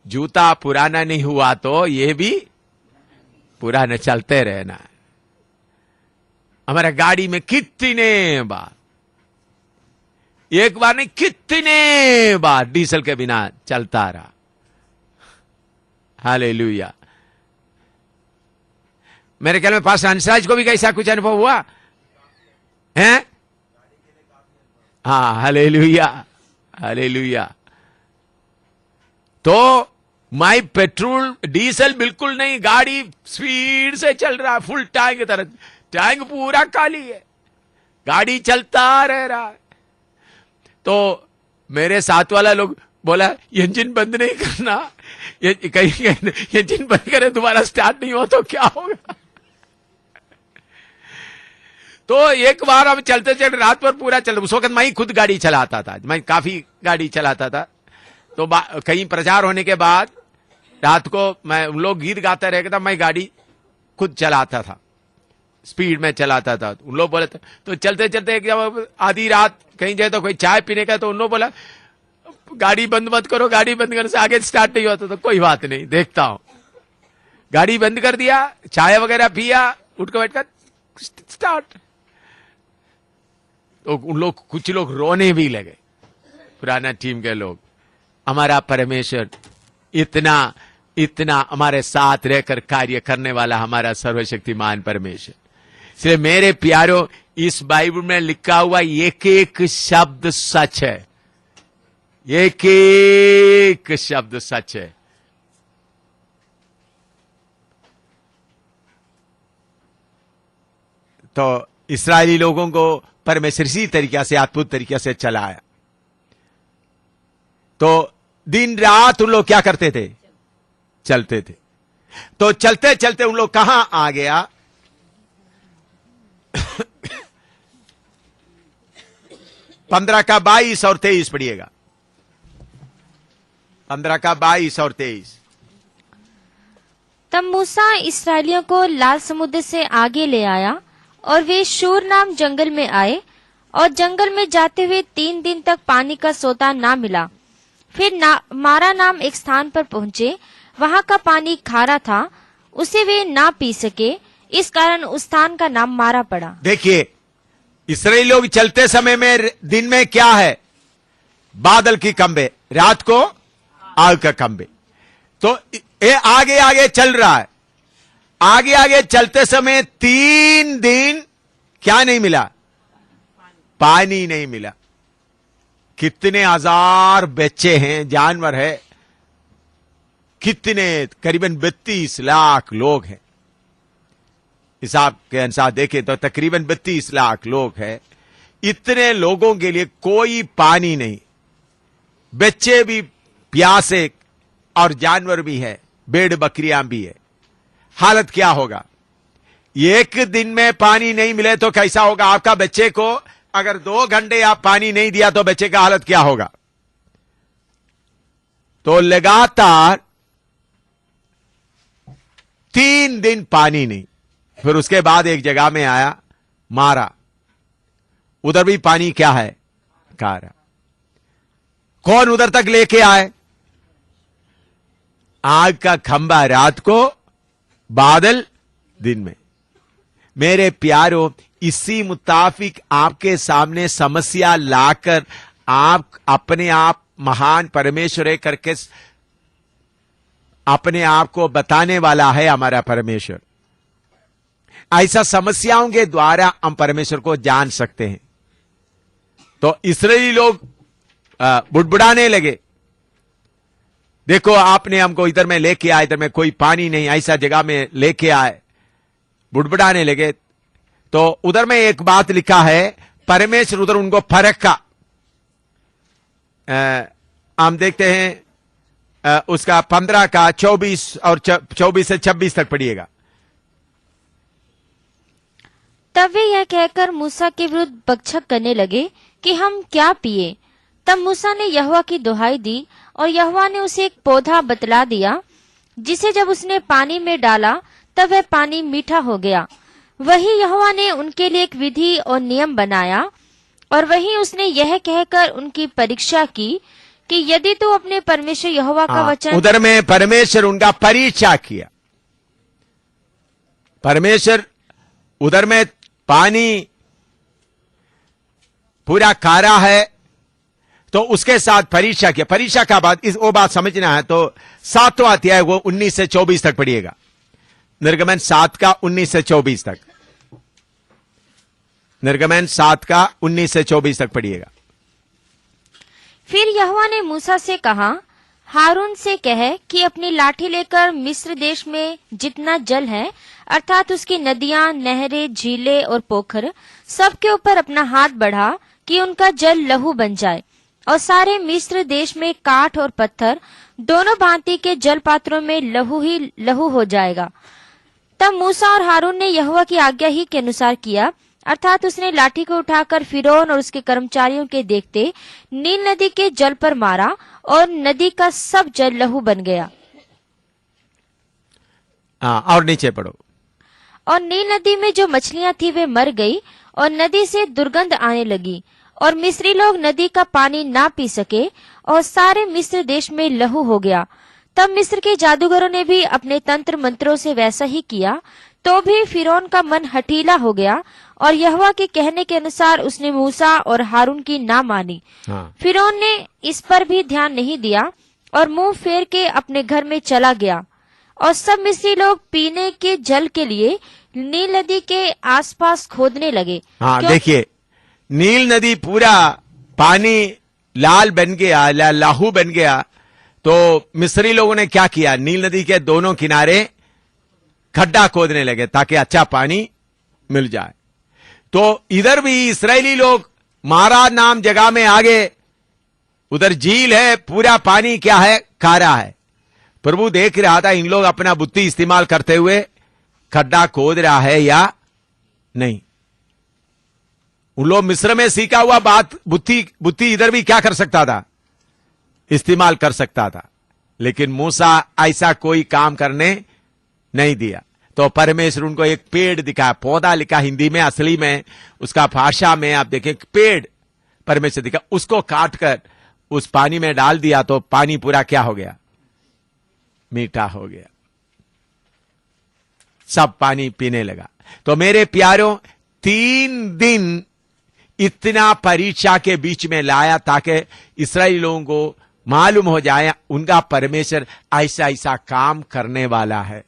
जूता पुराना नहीं हुआ तो ये भी पुराना चलते रहना। हमारा गाड़ी में कितने बार, एक बार नहीं कितने बार डीजल के बिना चलता रहा। हालेलुया। मेरे ख्याल में पास अंशराज को भी कैसा कुछ अनुभव हुआ है? हाँ, हालेलुया, हालेलुया। तो मैं पेट्रोल डीजल बिल्कुल नहीं, गाड़ी स्पीड से चल रहा, फुल टैंक की तरह, टैंक पूरा खाली है, गाड़ी चलता रह रहा है। तो मेरे साथ वाला लोग बोला इंजन बंद नहीं करना, ये कहीं इंजन बंद करे दोबारा स्टार्ट नहीं हो तो क्या होगा। तो एक बार हम चलते चलते रात पर पूरा चलते, उस वक्त मैं ही खुद गाड़ी चलाता था, मैं काफी गाड़ी चलाता था। तो कहीं प्रचार होने के बाद रात को मैं, उन लोग गीत गाते रह गए था, मैं गाड़ी खुद चलाता था, स्पीड में चलाता था। उन लोग बोले तो चलते चलते जब आधी रात कहीं जाए तो कोई चाय पीने का, तो उन लोग बोला गाड़ी बंद मत करो, गाड़ी बंद करने से आगे स्टार्ट नहीं होता। तो कोई बात नहीं, देखता हूं। गाड़ी बंद कर दिया, चाय वगैरह पिया, उठ कर बैठकर स्टार्ट। तो उन लोग, कुछ लोग रोने भी लगे, पुराना टीम के लोग। हमारा परमेश्वर इतना इतना हमारे साथ रहकर कार्य करने वाला हमारा सर्वशक्तिमान परमेश्वर। इसलिए मेरे प्यारों, इस बाइबल में लिखा हुआ एक एक शब्द सच है, एक एक शब्द सच है। तो इस्राएली लोगों को परमेश्वर इसी तरीके से, अद्भुत तरीके से चलाया। तो दिन रात उन लोग क्या करते थे? चलते थे। तो चलते चलते उन लोग कहां आ गया? 15 का 22 और 23 पढ़िएगा। 15 का 22 और 23। तब मूसा इस्राएलियों को लाल समुद्र से आगे ले आया और वे शूर नाम जंगल में आए और जंगल में जाते हुए 3 दिन तक पानी का सोता ना मिला। फिर मारा नाम एक स्थान पर पहुँचे, वहाँ का पानी खारा था, उसे वे ना पी सके, इस कारण उस स्थान का नाम मारा पड़ा। देखिए, इस्राएली लोग चलते समय में दिन में क्या है? बादल की खंबे, रात को आग का खंबे। तो ये आगे आगे चल रहा है। आगे आगे चलते समय 3 दिन क्या नहीं मिला? पानी नहीं मिला। कितने हजार बच्चे हैं, जानवर है, कितने, करीबन 32 लाख लोग हैं। हिसाब के अनुसार देखें तो तकरीबन 32 लाख लोग हैं। इतने लोगों के लिए कोई पानी नहीं, बच्चे भी प्यासे और जानवर भी है, भेड़ बकरियां भी है। हालत क्या होगा? एक दिन में पानी नहीं मिले तो कैसा होगा? आपका बच्चे को अगर 2 घंटे आप पानी नहीं दिया तो बच्चे का हालत क्या होगा? तो लगातार 3 दिन पानी नहीं। फिर उसके बाद एक जगह में आया मारा, उधर भी पानी क्या है? खारा। कौन उधर तक लेके आए? आग का खंबा रात को, बादल दिन में। मेरे प्यारो, इसी मुताबिक आपके सामने समस्या लाकर आप अपने आप महान परमेश्वर है करके अपने आप को बताने वाला है हमारा परमेश्वर। ऐसा समस्याओं के द्वारा हम परमेश्वर को जान सकते हैं। तो इस्राएली लोग बुड़बुड़ाने लगे, देखो आपने हमको इधर में लेके आए, इधर में कोई पानी नहीं, ऐसा जगह में लेके आए, बुड़बुड़ाने लगे। तो उधर में एक बात लिखा है, परमेश्वर उधर उनको फर्क का हम देखते हैं उसका 15 का 24 और 24 से 26 तक पढ़िएगा। तब वे यह कहकर मूसा के विरुद्ध बकझक करने लगे कि हम क्या पिए। तब मूसा ने यहोवा की दुहाई दी और यहोवा ने उसे एक पौधा बतला दिया, जिसे जब उसने पानी में डाला तब वह पानी मीठा हो गया। वही यहोवा ने उनके लिए एक विधि और नियम बनाया और वही उसने यह कहकर उनकी परीक्षा की कि यदि तू अपने परमेश्वर यहोवा का वचन। उधर में परमेश्वर उनका परीक्षा किया। परमेश्वर उधर में पानी पूरा खारा है, तो उसके साथ परीक्षा किया। परीक्षा का बाद वो बात समझना है तो 7वां अध्याय वो 19 से 24 तक पढ़िएगा। निर्गमन 7 का 19 से 24 तक। निर्गमन 7 का 19 से 24 तक पढ़िएगा। फिर यहोवा ने मूसा से कहा, हारून से कह कि अपनी लाठी लेकर मिस्र देश में जितना जल है, अर्थात उसकी नदियां, नहरें, झीलें और पोखर, सबके ऊपर अपना हाथ बढ़ा कि उनका जल लहू बन जाए। और सारे मिस्र देश में काठ और पत्थर दोनों भांति के जल पात्रों में लहू ही लहू हो जाएगा। तब मूसा और हारून ने यहोवा की आज्ञा ही के अनुसार किया, अर्थात उसने लाठी को उठाकर फिरौन और उसके कर्मचारियों के देखते नील नदी के जल पर मारा और नदी का सब जल लहू बन गया। और नीचे पढ़ो। और नील नदी में जो मछलियां थी वे मर गई और नदी से दुर्गंध आने लगी और मिस्री लोग नदी का पानी ना पी सके और सारे मिस्र देश में लहू हो गया। तब मिस्र के जादूगरों ने भी अपने तंत्र मंत्रों से वैसा ही किया, तो भी फिरौन का मन हठीला हो गया और यहोवा के कहने के अनुसार उसने मूसा और हारून की ना मानी। फिरौन ने इस पर भी ध्यान नहीं दिया और मुंह फेर के अपने घर में चला गया। और सब मिस्री लोग पीने के जल के लिए नील नदी के आसपास खोदने लगे। देखिए, नील नदी पूरा पानी लाल बन गया, लाहू बन गया। तो मिस्री लोगों ने क्या किया? नील नदी के दोनों किनारे खड्डा खोदने लगे ताकि अच्छा पानी मिल जाए। तो इधर भी इस्राएली लोग मारा नाम जगह में आगे, उधर झील है, पूरा पानी क्या है? खारा है। प्रभु देख रहा था इन लोग अपना बुद्धि इस्तेमाल करते हुए खड्डा खोद रहा है या नहीं। उन लोग मिस्र में सीखा हुआ बात बुद्धि इधर भी क्या कर सकता था? इस्तेमाल कर सकता था। लेकिन मूसा ऐसा कोई काम करने नहीं दिया। तो परमेश्वर उनको एक पेड़ दिखा, पौधा लिखा हिंदी में, असली में उसका भाषा में आप देखें पेड़ परमेश्वर दिखा, उसको काट कर उस पानी में डाल दिया तो पानी पूरा क्या हो गया? मीठा हो गया, सब पानी पीने लगा। तो मेरे प्यारों, 3 दिन इतना परीक्षा के बीच में लाया ताकि इस्राएली लोगों को मालूम हो जाए उनका परमेश्वर ऐसा ऐसा काम करने वाला है।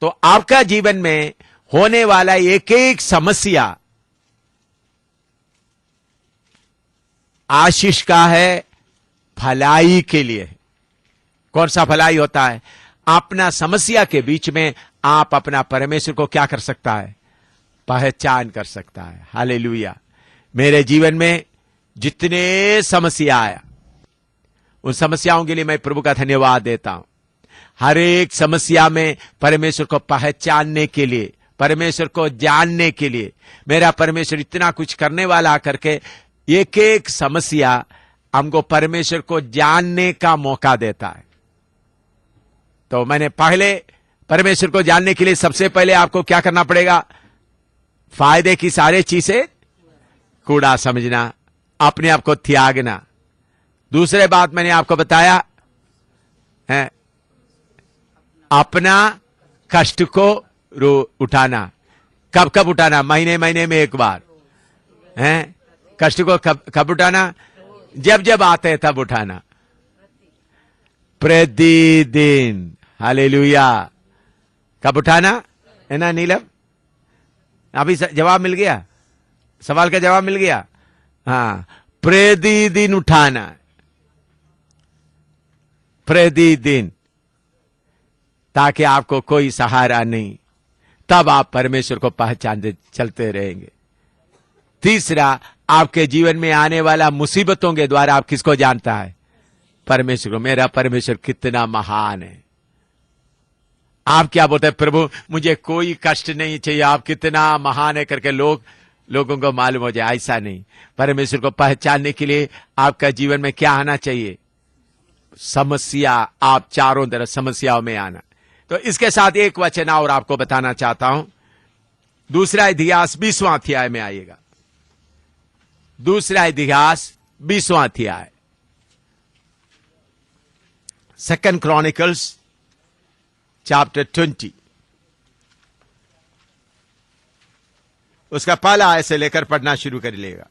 तो आपका जीवन में होने वाला एक एक समस्या आशीष का है, भलाई के लिए। कौन सा भलाई होता है? अपना समस्या के बीच में आप अपना परमेश्वर को क्या कर सकता है? पहचान कर सकता है। हालेलुया। मेरे जीवन में जितने समस्या आया, उन समस्याओं के लिए मैं प्रभु का धन्यवाद देता हूं। हर एक समस्या में परमेश्वर को पहचानने के लिए, परमेश्वर को जानने के लिए, मेरा परमेश्वर इतना कुछ करने वाला करके एक एक समस्या हमको परमेश्वर को जानने का मौका देता है। तो मैंने पहले परमेश्वर को जानने के लिए सबसे पहले आपको क्या करना पड़ेगा? फायदे की सारी चीजें कूड़ा समझना, अपने आप को त्यागना। दूसरे बात मैंने आपको बताया है, अपना कष्ट को उठाना। कब कब उठाना? महीने महीने में एक बार है। कष्ट को कब उठाना? जब जब आते हैं तब उठाना, प्रतिदिन। हालेलुया। कब उठाना है ना नीलम? अभी जवाब मिल गया, सवाल का जवाब मिल गया। हाँ, प्रतिदिन उठाना, प्रतिदिन, ताकि आपको कोई सहारा नहीं, तब आप परमेश्वर को पहचानते चलते रहेंगे। तीसरा, आपके जीवन में आने वाला मुसीबतों के द्वारा आप किसको जानता है? परमेश्वर को। मेरा परमेश्वर कितना महान है। आप क्या बोलते हैं? प्रभु मुझे कोई कष्ट नहीं चाहिए, आप कितना महान है करके लोगों को मालूम हो जाए। ऐसा नहीं। परमेश्वर को पहचानने के लिए आपका जीवन में क्या आना चाहिए? समस्या। आप चारों तरफ समस्याओं में आना। तो इसके साथ एक वचन और आपको बताना चाहता हूं। दूसरा इतिहास 20वां अध्याय में आइएगा। दूसरा इतिहास 20वां अध्याय, 2 Chronicles chapter 20, उसका पहला आयत से लेकर पढ़ना शुरू कर लेगा।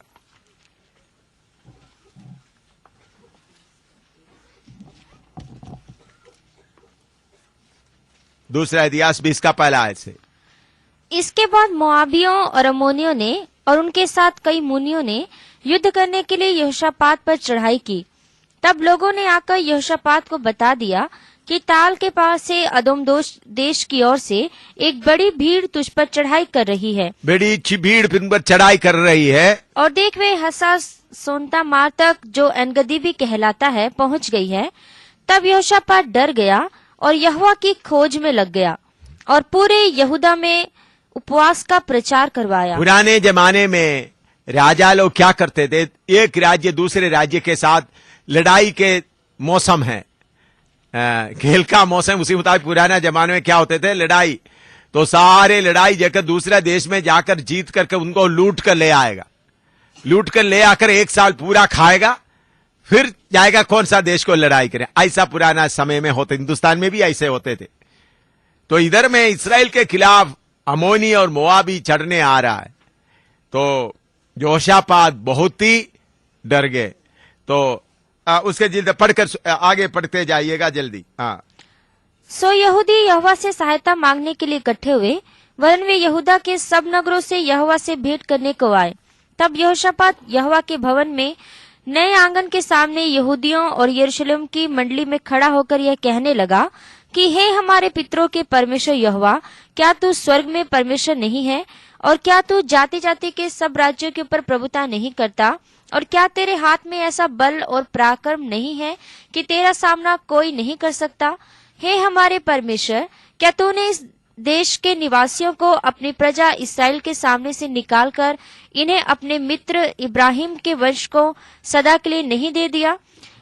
दूसरा इतिहास 20 का पहला आयत से। इसके बाद मोआबियों और अम्मोनियों ने और उनके साथ कई मुनियों ने युद्ध करने के लिए यहोशापात पर चढ़ाई की। तब लोगों ने आकर यहोशापात को बता दिया कि ताल के पास से अदोम देश की ओर से एक बड़ी भीड़ तुझ पर चढ़ाई कर रही है। बड़ी भीड़ तुम पर चढ़ाई कर रही है। और देख, वे हसास सोनता मार तक, जो एनगदी भी कहलाता है, पहुंच गई है। तब यहोशापात डर गया और यहोवा की खोज में लग गया और पूरे यहूदा में उपवास का प्रचार करवाया। पुराने जमाने में राजा लोग क्या करते थे? एक राज्य दूसरे राज्य के साथ लड़ाई के मौसम है, खेल का मौसम, उसी मुताबिक पुराना जमाने में क्या होते थे? लड़ाई। तो सारे लड़ाई जाकर दूसरा देश में जाकर जीत करके उनको लूट कर ले आएगा। लूट कर ले आकर 1 साल पूरा खाएगा, फिर जाएगा कौन सा देश को लड़ाई करे। ऐसा पुराना समय में होते, हिंदुस्तान में भी ऐसे होते थे। तो इधर में इस्राएल के खिलाफ अमोनी और मोआबी चढ़ने आ रहा है। तो यहोशापात बहुत ही डर गए। तो उसके जल्द पढ़कर आगे पढ़ते जाइएगा जल्दी। हाँ। सो यहूदी यहोवा से सहायता मांगने के लिए इकट्ठे हुए, वरन वे यहूदा के सब नगरों से यहोवा से भेंट करने को आए। तब यहोशापात यहोवा के भवन में नए आंगन के सामने यहूदियों और यरूशलेम की मंडली में खड़ा होकर यह कहने लगा कि हे हमारे पितरों के परमेश्वर यहोवा, क्या तू स्वर्ग में परमेश्वर नहीं है? और क्या तू जाति जाति के सब राज्यों के ऊपर प्रभुता नहीं करता? और क्या तेरे हाथ में ऐसा बल और पराक्रम नहीं है कि तेरा सामना कोई नहीं कर सकता? हे हमारे परमेश्वर, क्या तूने इस देश के निवासियों को अपनी प्रजा इस्राएल के सामने से निकालकर इन्हें अपने मित्र इब्राहिम के वंश को सदा के लिए नहीं दे दिया?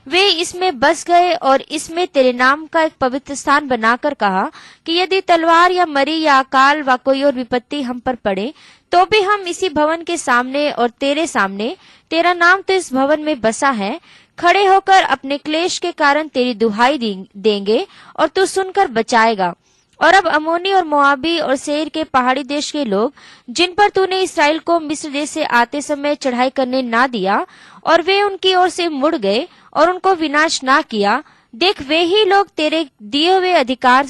वे इसमें बस गए और इसमें तेरे नाम का एक पवित्र स्थान बनाकर कहा कि यदि तलवार या मरी या अकाल व कोई और विपत्ति हम पर पड़े तो भी हम इसी भवन के सामने और तेरे सामने, तेरा नाम तो इस भवन में बसा है, खड़े होकर अपने क्लेश के कारण तेरी दुहाई देंगे और तू सुनकर बचाएगा। और अब अमोनी और मोआबी और सेर के पहाड़ी देश के लोग, जिन पर तूने इसराइल को मिस्र देश से आते समय चढ़ाई करने ना दिया और वे उनकी ओर से मुड़ गए और उनको विनाश ना किया, देख वे ही लोग तेरे दिए हुए अधिकार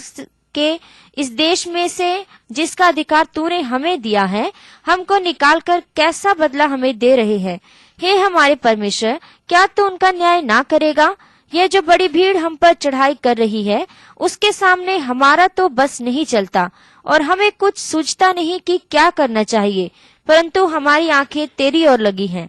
के इस देश में से, जिसका अधिकार तूने हमें दिया है, हमको निकालकर कैसा बदला हमें दे रहे हैं। हे हमारे परमेश्वर, क्या तू उनका न्याय ना करेगा? यह जो बड़ी भीड़ हम पर चढ़ाई कर रही है, उसके सामने हमारा तो बस नहीं चलता और हमें कुछ सूझता नहीं कि क्या करना चाहिए, परंतु हमारी आंखें तेरी ओर लगी हैं।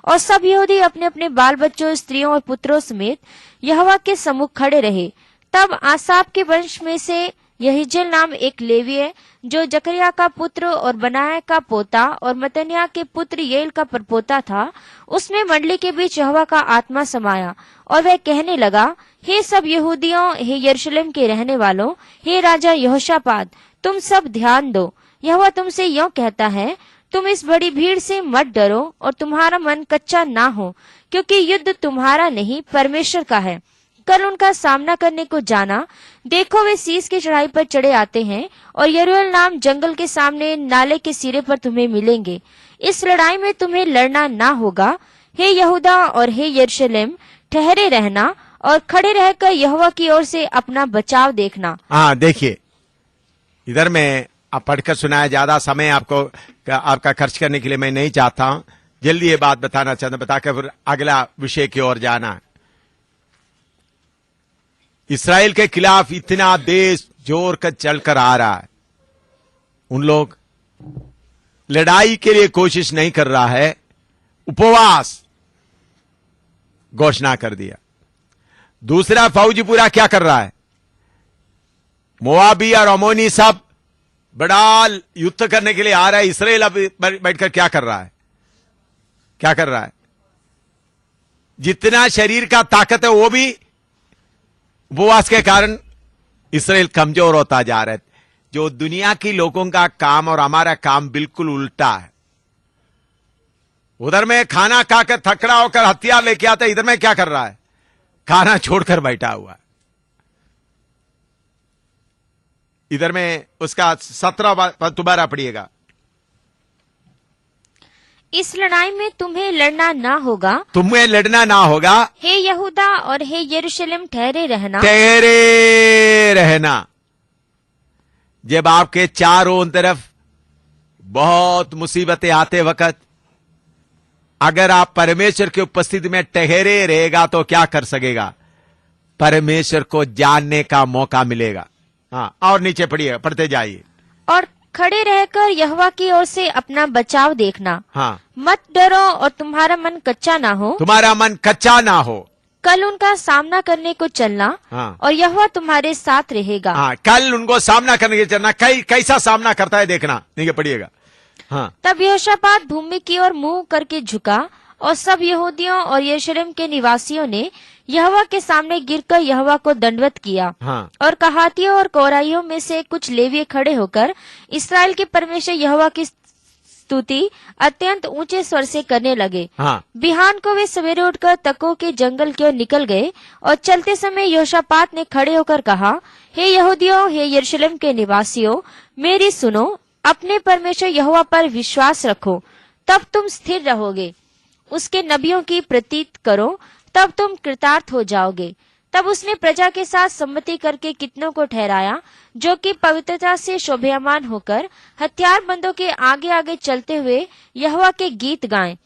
और सब यहूदी अपने अपने बाल बच्चों, स्त्रियों और पुत्रों समेत यहोवा के सम्मुख खड़े रहे। तब आसाप के वंश में से यहीजेल नाम एक लेवीय, जो जकरिया का पुत्र और बनाया का पोता और मतन्याह के पुत्र येल का परपोता था, उसमें मंडली के बीच यहोवा का आत्मा समाया और वह कहने लगा, हे सब यहूदियों, हे यरूशलेम के रहने वालों, हे राजा यहोशापात, तुम सब ध्यान दो। यहोवा तुमसे यों कहता है, तुम इस बड़ी भीड़ से मत डरो और तुम्हारा मन कच्चा ना हो, क्योंकि युद्ध तुम्हारा नहीं परमेश्वर का है। कल उनका सामना करने को जाना, देखो वे सीस की चढ़ाई पर चढ़े आते हैं और यरूएल नाम जंगल के सामने नाले के सिरे पर तुम्हें मिलेंगे। इस लड़ाई में तुम्हें लड़ना ना होगा। हे यहूदा और हे यरूशलेम, ठहरे रहना और खड़े रहकर यहोवा की ओर से अपना बचाव देखना। हाँ, देखिए इधर मैं आप पढ़कर सुनाया, ज्यादा समय आपका खर्च करने के लिए मैं नहीं चाहता हूं। जल्दी ये बात बताना चाहता, बताकर फिर अगला विषय की ओर जाना। इसराइल के खिलाफ इतना देश जोर कर चलकर आ रहा है, उन लोग लड़ाई के लिए कोशिश नहीं कर रहा है, उपवास घोषणा कर दिया। दूसरा फौजी पूरा क्या कर रहा है, मोआबी और अमोनी सब बड़ा युद्ध करने के लिए आ रहा है। इसराइल अब बैठकर क्या कर रहा है, क्या कर रहा है? जितना शरीर का ताकत है वो भी उपवास के कारण इसराइल कमजोर होता जा रहा है। जो दुनिया की लोगों का काम और हमारा काम बिल्कुल उल्टा है। उधर में खाना खाकर थकड़ा होकर हथियार लेके आता है, इधर में क्या कर रहा है, खाना छोड़कर बैठा हुआ है। इधर में उसका 17 दोबारा पढ़िएगा। इस लड़ाई में तुम्हें लड़ना ना होगा, तुम्हें लड़ना ना होगा। हे यहूदा और हे यरूशलेम, ठहरे रहना, ठहरे रहना। जब आपके चारों तरफ बहुत मुसीबतें आते वक्त अगर आप परमेश्वर की उपस्थिति में ठहरे रहेगा तो क्या कर सकेगा, परमेश्वर को जानने का मौका मिलेगा। हाँ, और नीचे पढ़िए, पढ़ते जाइए। और खड़े रहकर यहोवा की ओर से अपना बचाव देखना। हाँ, मत डरो और तुम्हारा मन कच्चा ना हो, तुम्हारा मन कच्चा ना हो। कल उनका सामना करने को चलना, हाँ, और यहोवा तुम्हारे साथ रहेगा। हाँ, कल उनको सामना करने के लिए चलना। कैसा सामना करता है देखना, नहीं पढ़िएगा। हाँ, तब यहोशापात भूमि की ओर मुंह करके झुका और सब यहूदियों और यरूशलेम के निवासियों ने यहोवा के सामने गिरकर यहोवा को दंडवत किया। हाँ, और कहातियों और कोराइयों में से कुछ लेवीय खड़े होकर इसराइल के परमेश्वर यहोवा की स्तुति अत्यंत ऊंचे स्वर से करने लगे। हाँ, बिहान को वे सवेरे उठकर तको के जंगल की ओर निकल गए और चलते समय यहोशापात ने खड़े होकर कहा, हे यहूदियों, हे यरूशलेम के निवासियों, मेरी सुनो, अपने परमेश्वर यहोवा पर विश्वास रखो, तब तुम स्थिर रहोगे। उसके नबियों की प्रतीत करो, तब तुम कृतार्थ हो जाओगे। तब उसने प्रजा के साथ सम्मति करके कितनों को ठहराया, जो कि पवित्रता से शोभायमान होकर हथियारबंदों के आगे आगे चलते हुए यहोवा के गीत गाएं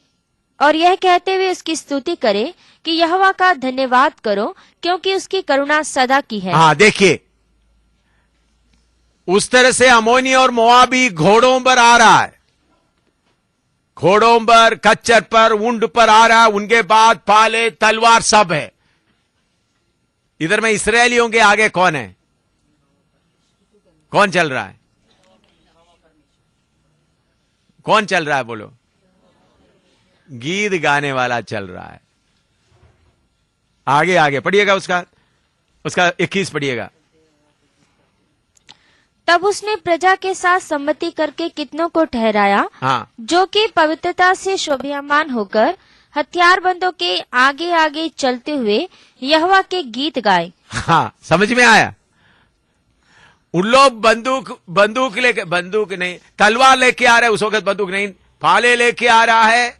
और यह कहते हुए उसकी स्तुति करें कि यहोवा का धन्यवाद करो, क्योंकि उसकी करुणा सदा की है। हाँ, देखिए उस तरह से अमोनी और मोआबी घोड़ों पर आ रहा है, घोड़ों पर, खच्चर पर, ऊंट पर आ रहा है। उनके बाद पाले, तलवार सब है। इधर में इसराइलियों के आगे कौन है, कौन चल रहा है, कौन चल रहा है बोलो? गीत गाने वाला चल रहा है। आगे आगे पढ़िएगा, उसका 21 पढ़िएगा। तब उसने प्रजा के साथ सम्मति करके कितनों को ठहराया, हाँ जो कि पवित्रता से शोभायमान होकर हथियारबंदों के आगे आगे चलते हुए यहोवा के गीत गाए। हाँ, समझ में आया। उन लोग बंदूक लेके, बंदूक नहीं, तलवार लेके आ रहे हैं, उस वक्त बंदूक नहीं, फाले लेके आ रहा है,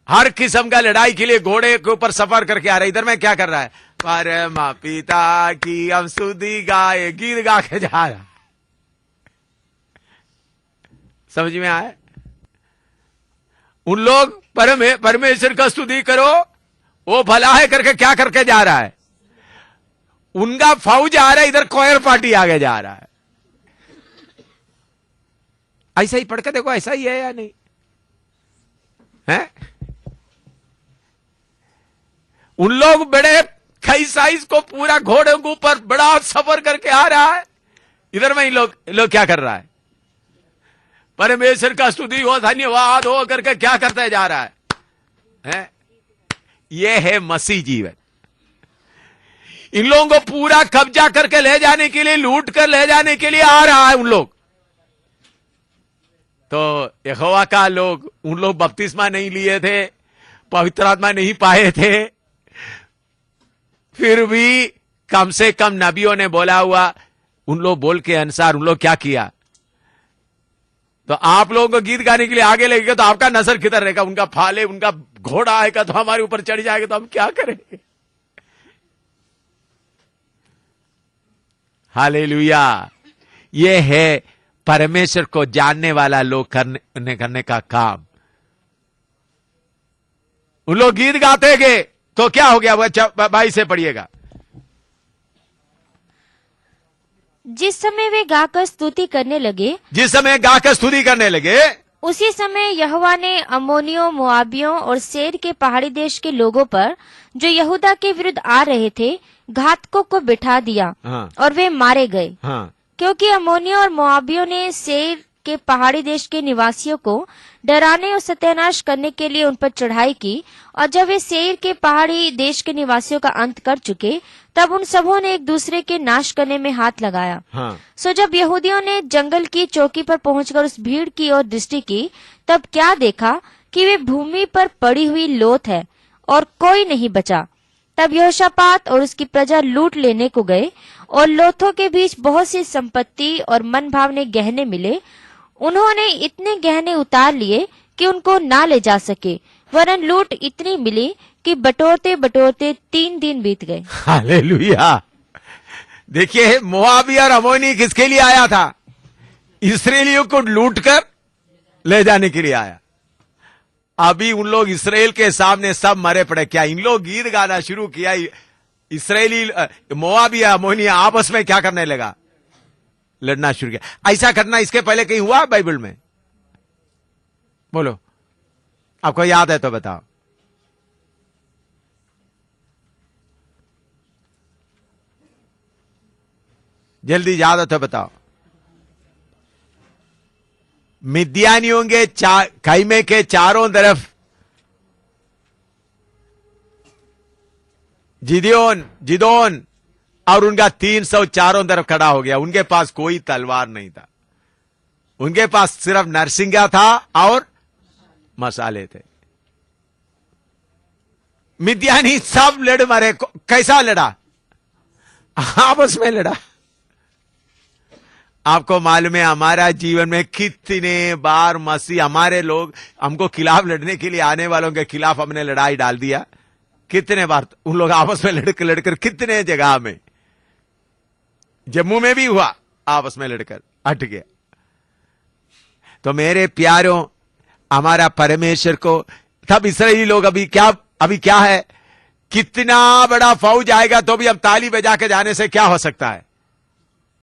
हर किस्म का लड़ाई के लिए घोड़े के ऊपर सफर करके आ रहा है। इधर में क्या कर रहा है, परम पिता की हम स्तुति गाए, गीत गा के जा रहा। समझ में आया? उन लोग परमेश्वर का स्तुति करो, वो भला है करके क्या करके जा रहा है, उनका फौज आ रहा है, इधर कोयर पार्टी आगे जा रहा है। ऐसा ही पढ़ के देखो, ऐसा ही है या नहीं है? उन लोग बड़े कई साइज को पूरा घोड़े के ऊपर बड़ा सफर करके आ रहा है, इधर में लोग क्या कर रहा है, परमेश्वर का स्तुति हो, धन्यवाद हो करके क्या करते जा रहा है? यह है मसीह जीवन। इन लोगों को पूरा कब्जा करके ले जाने के लिए, लूट कर ले जाने के लिए आ रहा है उन लोग। तो यहोवा का लोग, उन लोग बपतिस्मा नहीं लिए थे, पवित्र आत्मा नहीं पाए थे, फिर भी कम से कम नबियों ने बोला हुआ, उन लोग बोल के अनुसार उन लोग क्या किया। तो आप लोगों को गीत गाने के लिए आगे लगेगा तो आपका नजर किधर रहेगा? उनका फाले, उनका घोड़ा आएगा तो हमारे ऊपर चढ़ जाएगा, तो हम क्या करेंगे? हालेलुया। ये है परमेश्वर को जानने वाला लोग करने का काम। उन लोग गीत गाते गए तो क्या हो गया? वह भाई से पढ़िएगा। जिस समय वे गाकर स्तुति करने लगे, उसी समय यहोवा ने अम्मोनियों, मोआबियों और सेर के पहाड़ी देश के लोगों पर, जो यहूदा के विरुद्ध आ रहे थे, घातकों को बिठा दिया। हाँ। और वे मारे गए। हाँ। क्योंकि अम्मोनियों और मोआबियों ने सेर के पहाड़ी देश के निवासियों को डराने और सत्यानाश करने के लिए उन पर चढ़ाई की, और जब वे सेर के पहाड़ी देश के निवासियों का अंत कर चुके, तब उन सबों ने एक दूसरे के नाश करने में हाथ लगाया। हाँ। सो जब यहूदियों ने जंगल की चौकी पर पहुंचकर उस भीड़ की ओर दृष्टि की, तब क्या देखा कि वे भूमि पर पड़ी हुई लोथ है और कोई नहीं बचा। तब यहोशापात और उसकी प्रजा लूट लेने को गए, और लोथों के बीच बहुत सी संपत्ति और मन भावने गहने मिले। उन्होंने इतने गहने उतार लिए कि उनको ना ले जा सके, वरन लूट इतनी मिली कि बटोरते बटोरते 3 दिन बीत गए। हालेलुया। देखिए, मोआबी और अमोनी किसके लिए आया था? इस्राएलियों को लूट कर ले जाने के लिए आया। अभी उन लोग इसराइल के सामने सब मरे पड़े। क्या इन लोग गीत गाना शुरू किया, इसराइली मोआबी अमोनी आपस में क्या करने लगा? लड़ना शुरू किया। ऐसा करना इसके पहले कहीं हुआ बाइबल में? बोलो, आपको याद है तो बताओ। जल्दी याद है तो बताओ। मिद्यानियों के खैमे के चारों तरफ जिदोन और उनका 300 चारों तरफ खड़ा हो गया। उनके पास कोई तलवार नहीं था, उनके पास सिर्फ नरसिंगा था और मसाले थे। मिद्यानी सब लड़ मरे। कैसा लड़ा? आपस में लड़ा। आपको मालूम है हमारा जीवन में कितने बार मसीह हमारे लोग हमको खिलाफ लड़ने के लिए आने वालों के खिलाफ हमने लड़ाई डाल दिया। कितने बार उन लोग आपस में लड़कर कितने जगह में, जम्मू में भी हुआ, आपस में लड़कर हट गया। तो मेरे प्यारों, हमारा परमेश्वर को तब इस्राएली लोग अभी क्या है, कितना बड़ा फौज आएगा तो भी हम ताली बजा के जाने से क्या हो सकता है?